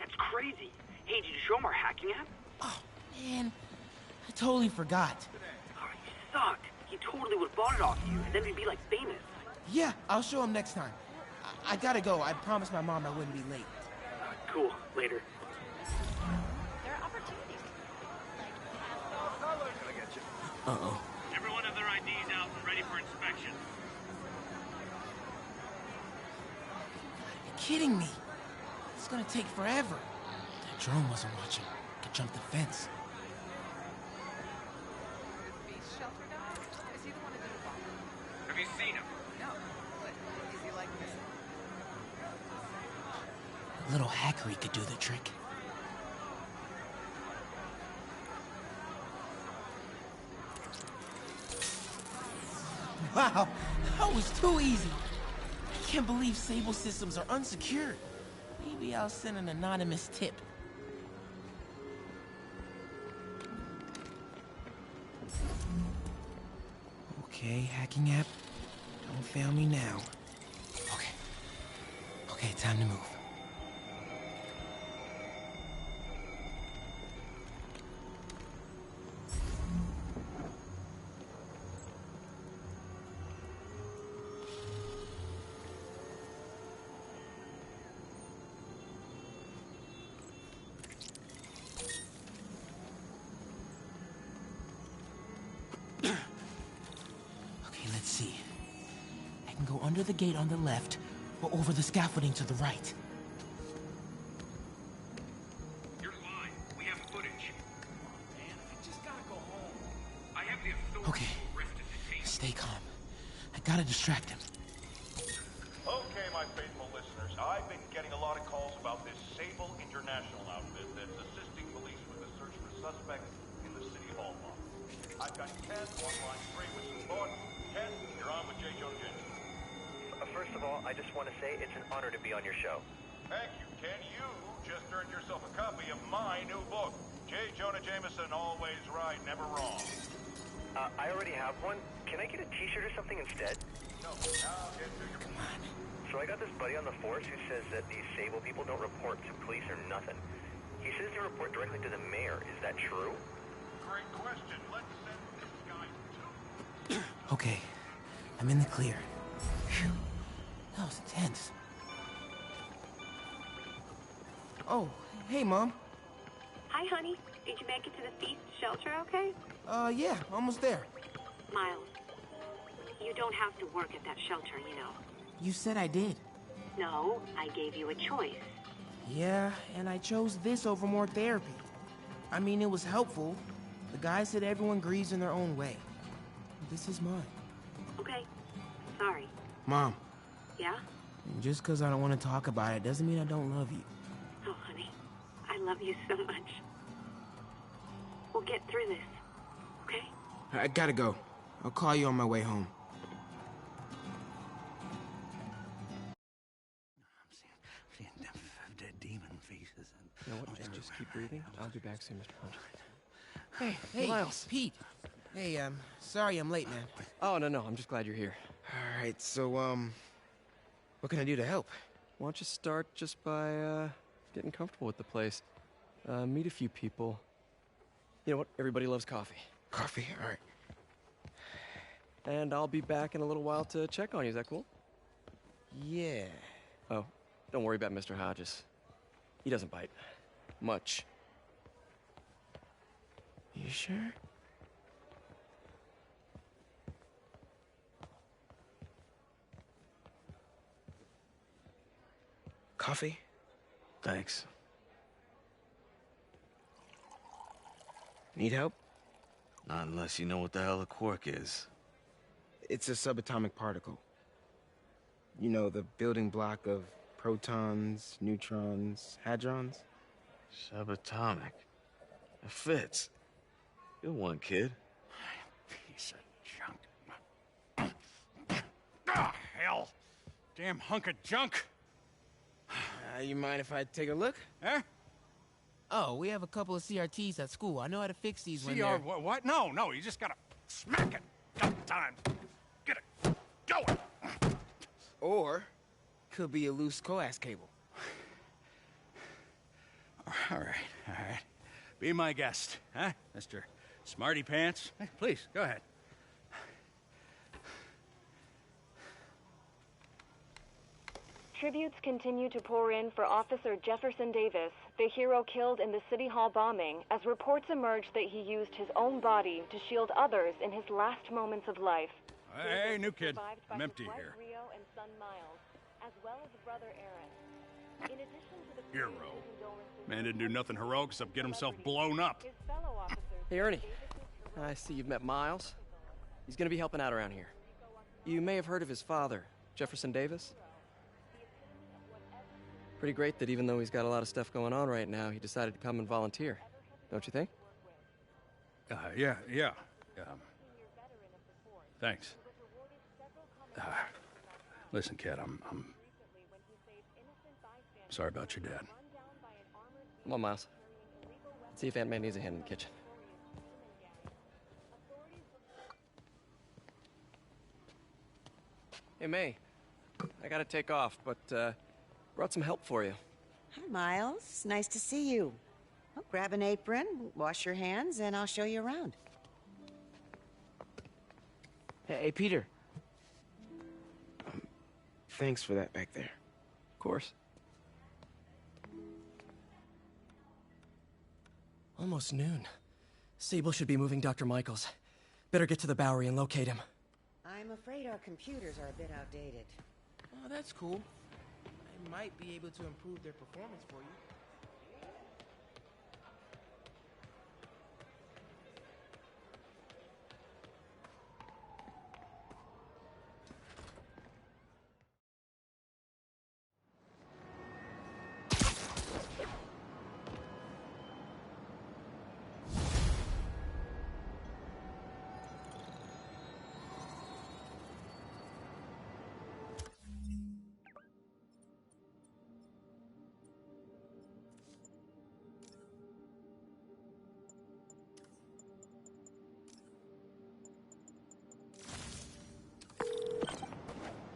That's crazy. Hey, did you show him our hacking app? Oh, man. I totally forgot. Oh, you suck. He totally would have bought it off you, and then we'd be, like, famous. Yeah, I'll show him next time. I gotta go. I promised my mom I wouldn't be late. Cool. Later. There are opportunities. Uh-oh. Everyone have their IDs out and ready for inspection. You're kidding me. It's gonna take forever. That drone wasn't watching. Could jump the fence. Have you seen him? No, but is he like this? A little hackery could do the trick. Wow, that was too easy. I can't believe Sable systems are unsecured. Maybe I'll send an anonymous tip. Okay, hacking app. Don't fail me now. Okay, time to move. Let's see. I can go under the gate on the left, or over the scaffolding to the right. You're lying. We have footage. Man, I just gotta go home. I have the authority Okay. to arrest and detain. Stay calm. I gotta distract him. Okay, my faithful listeners, I've been getting a lot of calls about this Sable International outfit that's assisting police with the search for suspects in the city of Alma. I've got Ken on line 3 with some thoughts. Ken, you're on with J. Jonah Jameson. First of all, I just want to say it's an honor to be on your show. Thank you, Ken. You just earned yourself a copy of my new book. J. Jonah Jameson, always right, never wrong. I already have one. Can I get a t-shirt or something instead? No, now get to your... Come on. So I got this buddy on the force who says that these Sable people don't report to police or nothing. He says they report directly to the mayor. Is that true? Great question. Let's send this guy to... Okay, I'm in the clear. Phew. That was intense. Oh, hey, Mom. Hi, honey. Did you make it to the feast shelter okay? Yeah, almost there. Miles, you don't have to work at that shelter, you know. You said I did. No, I gave you a choice. Yeah, and I chose this over more therapy. I mean, it was helpful. The guy said everyone grieves in their own way. This is mine. Okay. Sorry. Mom, Yeah? just because I don't want to talk about it doesn't mean I don't love you. Oh, honey. I love you so much. We'll get through this. Okay? I gotta go. I'll call you on my way home. Seeing dead demon faces. You know what? Just keep breathing. I'll be back soon, Mr. Hunt. Hey, Miles. Pete. Hey, sorry I'm late, man. Oh, no, I'm just glad you're here. All right, so, what can I do to help? Why don't you start just by, getting comfortable with the place? Meet a few people. You know what? Everybody loves coffee. Coffee? All right. And I'll be back in a little while to check on you. Is that cool? Yeah. Oh, don't worry about Mr. Hodges. He doesn't bite. Much. You sure? Coffee? Thanks. Need help? Not unless you know what the hell a quark is. It's a subatomic particle. You know, the building block of protons, neutrons, hadrons. Subatomic. It fits. Good one, kid. Piece of junk. Ah, hell. Damn hunk of junk. You mind if I take a look? Huh? Oh, we have a couple of CRTs at school. I know how to fix these when CR, they're... what? No, you just gotta smack it a couple times. Get it going. Or, could be a loose coax cable. All right. Be my guest, huh, Mr. Smarty Pants? Hey, please, go ahead. Tributes continue to pour in for Officer Jefferson Davis, the hero killed in the City Hall bombing, as reports emerge that he used his own body to shield others in his last moments of life. Hey, new kid. Survived by I'm his empty wife here. Rio and son Miles, as well as brother Aaron. In addition to the Hero. Man didn't do nothing heroic except get himself blown up. his fellow officers, Hey, Ernie. I see you've met Miles. He's gonna be helping out around here. You may have heard of his father, Jefferson Davis. Pretty great that even though he's got a lot of stuff going on right now, he decided to come and volunteer. Don't you think? Yeah. Thanks. Listen, kid, I'm sorry about your dad. Come on, Miles. Let's see if Aunt May needs a hand in the kitchen. Hey, May. I gotta take off, but, brought some help for you. Hi, Miles. Nice to see you. Well, grab an apron, wash your hands, and I'll show you around. Hey, Peter. Thanks for that back there. Of course. Almost noon. Sable should be moving Dr. Michaels. Better get to the Bowery and locate him. I'm afraid our computers are a bit outdated. Oh, that's cool. I might be able to improve their performance for you.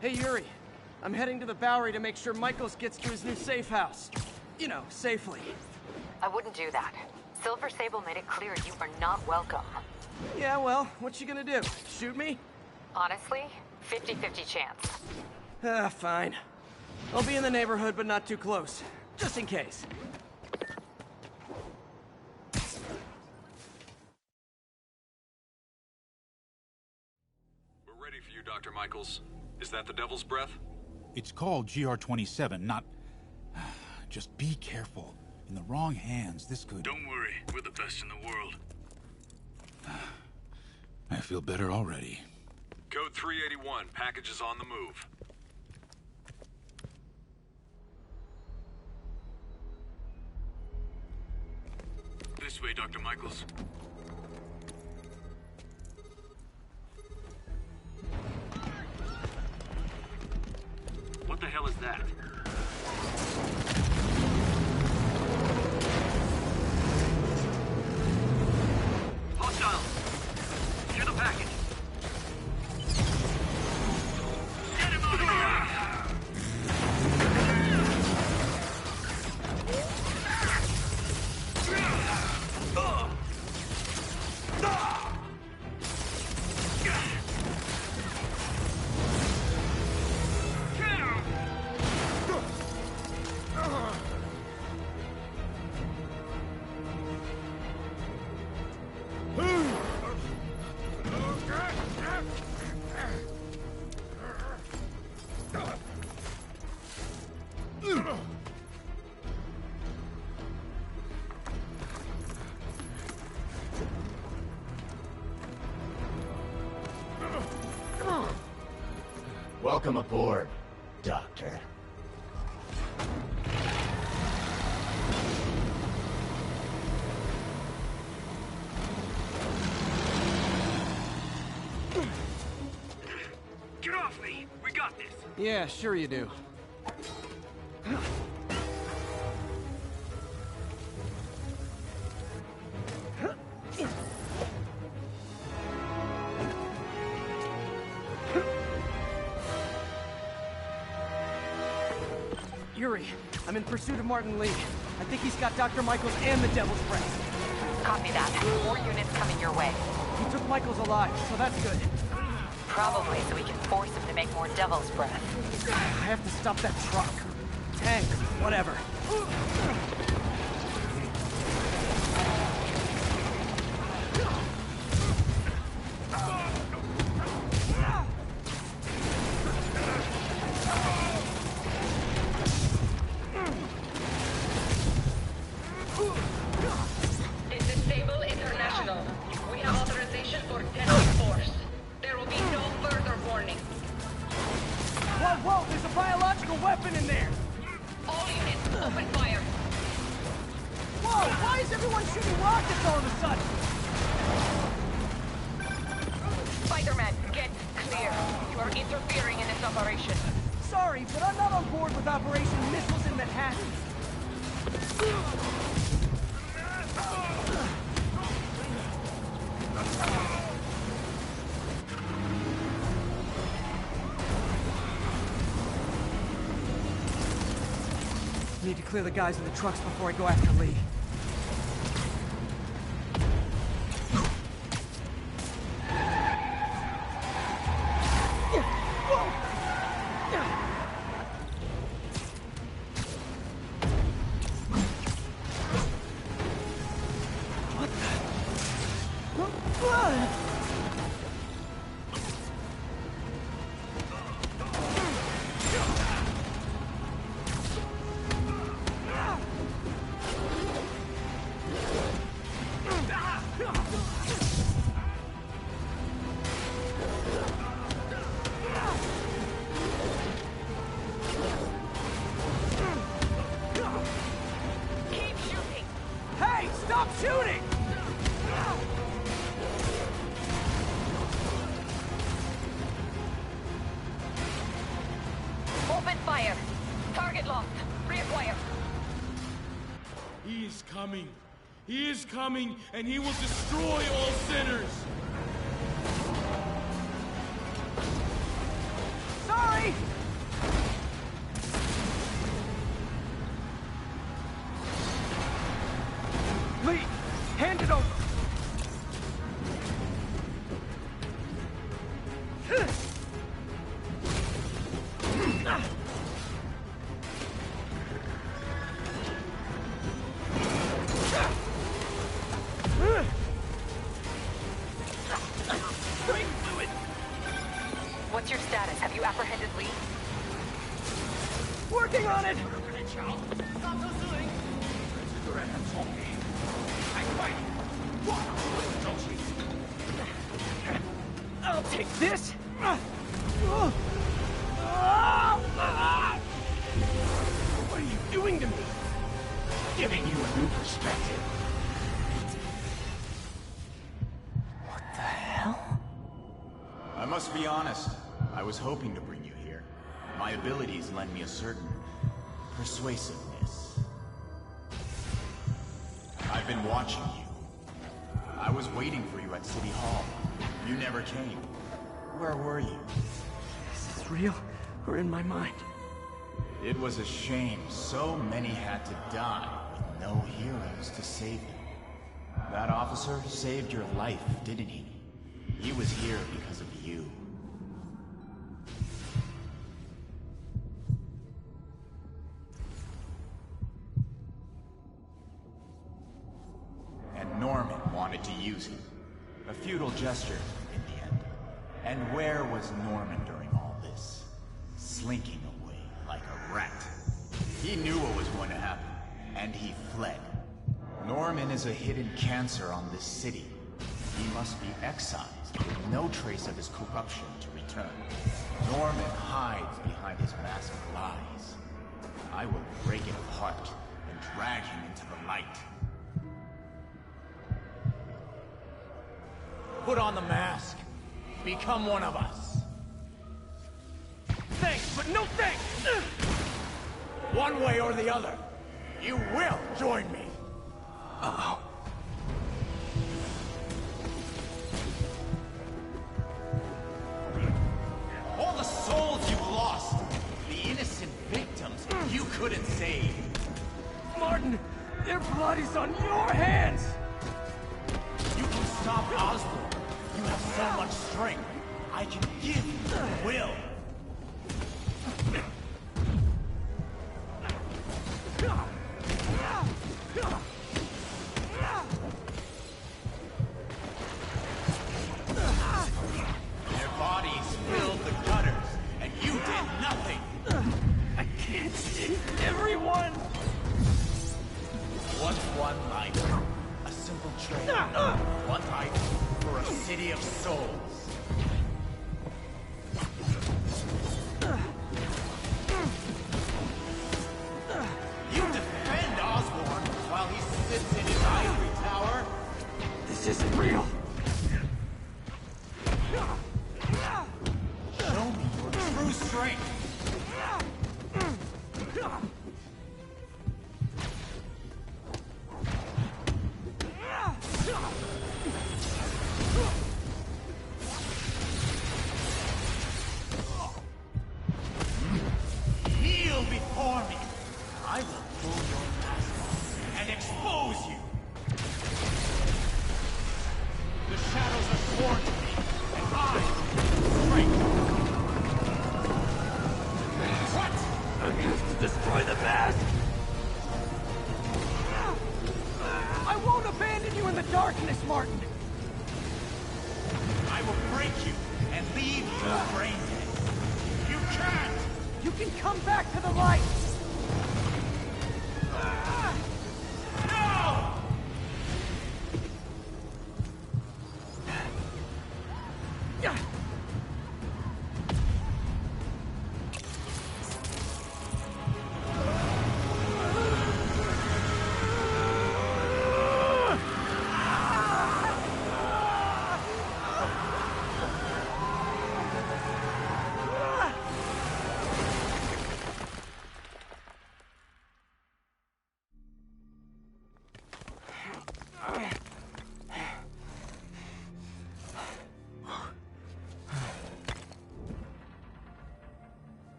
Hey, Yuri. I'm heading to the Bowery to make sure Michaels gets to his new safe house. You know, safely. I wouldn't do that. Silver Sable made it clear you are not welcome. Yeah, well, what's she gonna do? Shoot me? Honestly, 50-50 chance. Fine. I'll be in the neighborhood, but not too close. Just in case. We're ready for you, Dr. Michaels. Is that the Devil's Breath? It's called GR-27, not... Just be careful. In the wrong hands, this could... Don't worry, we're the best in the world. I feel better already. Code 381, package is on the move. This way, Dr. Michaels. What the hell is that? Hostile! Secure the package! Get him out of here! Welcome aboard, Doctor. Get off me! We got this! Yeah, sure you do. Yuri, I'm in pursuit of Martin Lee. I think he's got Dr. Michaels and the Devil's Breath. Copy that. More units coming your way. He took Michaels alive, so that's good. Probably so we can force him to make more Devil's Breath. I have to stop that truck. Tank, whatever. This is Sable International. We have authorization for deadly force. There will be no further warning. Whoa, there's a biological weapon in there! All units, open fire. Whoa, why is everyone shooting rockets all of a sudden? Spider-Man, get clear. You are interfering in this operation. Sorry, but I'm not on board with Operation Missiles in Manhattan. Need to clear the guys in the trucks before I go after Lee. Hey, stop shooting! Open fire. Target locked. Reacquire. He is coming. He is coming, and he will destroy all sinners. Sorry! me! Lee, hand it over! What's your status? Have you apprehended Lee? Working on it! I'll take this! What are you doing to me? Giving you a new perspective. What the hell? I must be honest. I was hoping to bring you here. My abilities lend me a certain persuasiveness. I've been watching you. I was waiting for you at City Hall. You never came. Where were you? Is this real or in my mind? It was a shame so many had to die with no heroes to save them. That officer saved your life, didn't he? He was here because of you. And Norman wanted to use him. A futile gesture, in the end. And where was Norman during all this? Slinking away like a rat. He knew what was going to happen, and he fled. Norman is a hidden cancer on this city. He must be excised, with no trace of his corruption to return. Norman hides behind his mask of lies. I will break it apart and drag him into the light. Put on the mask. Become one of us. Thanks, but no thanks! One way or the other, you will join me. Uh-oh. All the souls you lost, the innocent victims you couldn't save. Martin, their blood is on your hands! You can stop Osborn. You have so much strength. I can give you the will. Their bodies filled the gutters, and you did nothing. I can't save everyone! What's one life? A simple trade. One life for a city of souls. You defend Osborn while he sits in his ivory tower? This isn't real. Show me your true strength. Kneel before me. I will pull your mask off and expose you. The shadows are sworn to me, and I strength. What? I have to destroy the mask! I won't abandon you in the darkness, Martin! I will break you and leave you brain dead. You can't! You can come back to the light! No!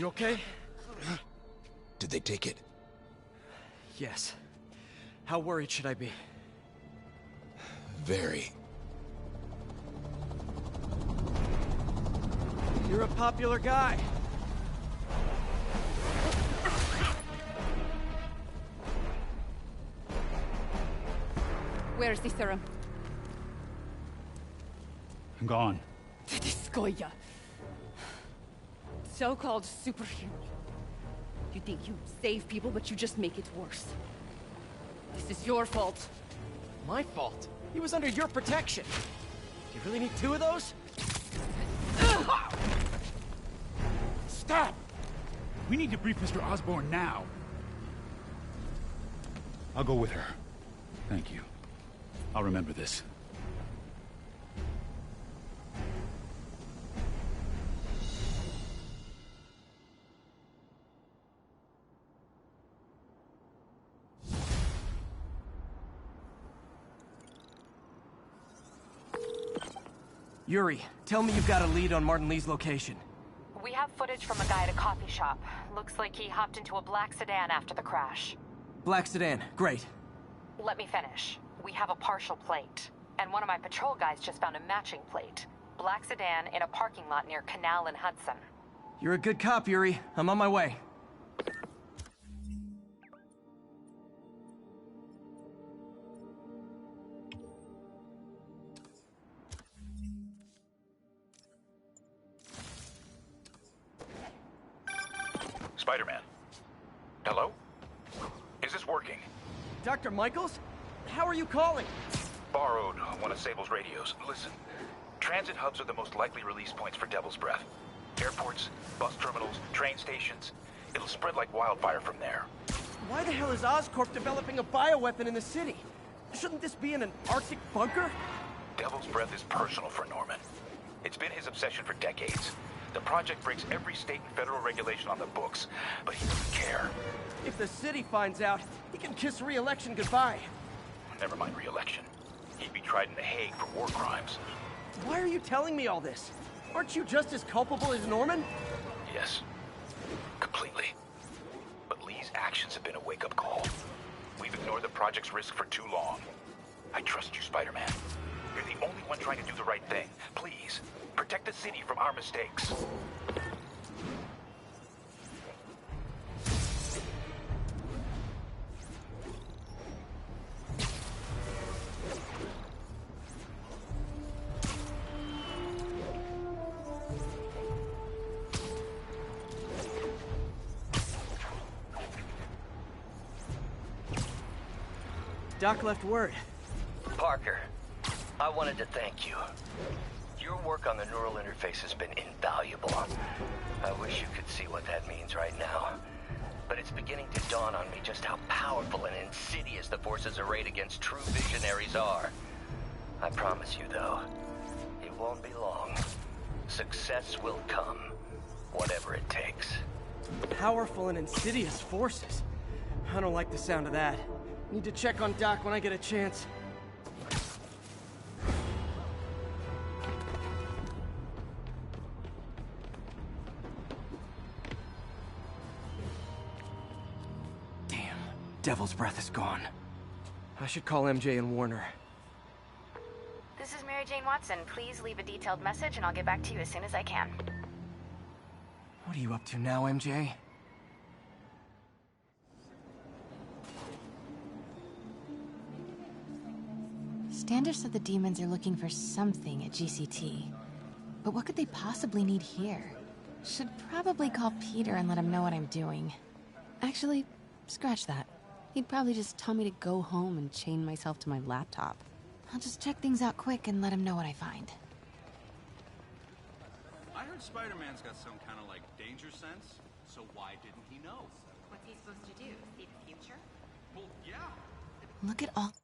You okay? Did they take it? Yes. How worried should I be? Very. You're a popular guy. Where's the serum? I'm gone. Skoya. So-called superhero. You think you save people, but you just make it worse. This is your fault. My fault? He was under your protection. Do you really need 2 of those? Stop! We need to brief Mr. Osborn now. I'll go with her. Thank you. I'll remember this. Yuri, tell me you've got a lead on Martin Lee's location. We have footage from a guy at a coffee shop. Looks like he hopped into a black sedan after the crash. Black sedan, great. Let me finish. We have a partial plate. And one of my patrol guys just found a matching plate. Black sedan in a parking lot near Canal and Hudson. You're a good cop, Yuri. I'm on my way. Spider-Man. Hello? Is this working? Dr. Michaels? How are you calling? Borrowed one of Sable's radios. Listen, transit hubs are the most likely release points for Devil's Breath. Airports, bus terminals, train stations. It'll spread like wildfire from there. Why the hell is Oscorp developing a bioweapon in the city? Shouldn't this be in an Arctic bunker? Devil's Breath is personal for Norman. It's been his obsession for decades. The project breaks every state and federal regulation on the books, but he doesn't care. If the city finds out, he can kiss re-election goodbye. Never mind re-election. He'd be tried in The Hague for war crimes. Why are you telling me all this? Aren't you just as culpable as Norman? Yes. Completely. But Lee's actions have been a wake-up call. We've ignored the project's risk for too long. I trust you, Spider-Man. You're the only one trying to do the right thing. Please, protect the city from our mistakes. Doc left word. Parker, I wanted to thank you. Your work on the neural interface has been invaluable. I wish you could see what that means right now. But it's beginning to dawn on me just how powerful and insidious the forces arrayed against true visionaries are. I promise you, though, it won't be long. Success will come, whatever it takes. Powerful and insidious forces? I don't like the sound of that. Need to check on Doc when I get a chance. Damn, Devil's Breath is gone. I should call MJ and warn her. This is Mary Jane Watson. Please leave a detailed message and I'll get back to you as soon as I can. What are you up to now, MJ? Standish said the demons are looking for something at GCT. But what could they possibly need here? Should probably call Peter and let him know what I'm doing. Actually, scratch that. He'd probably just tell me to go home and chain myself to my laptop. I'll just check things out quick and let him know what I find. I heard Spider-Man's got some kind of, like, danger sense, so why didn't he know? What's he supposed to do? See the future? Well, yeah. Look at all...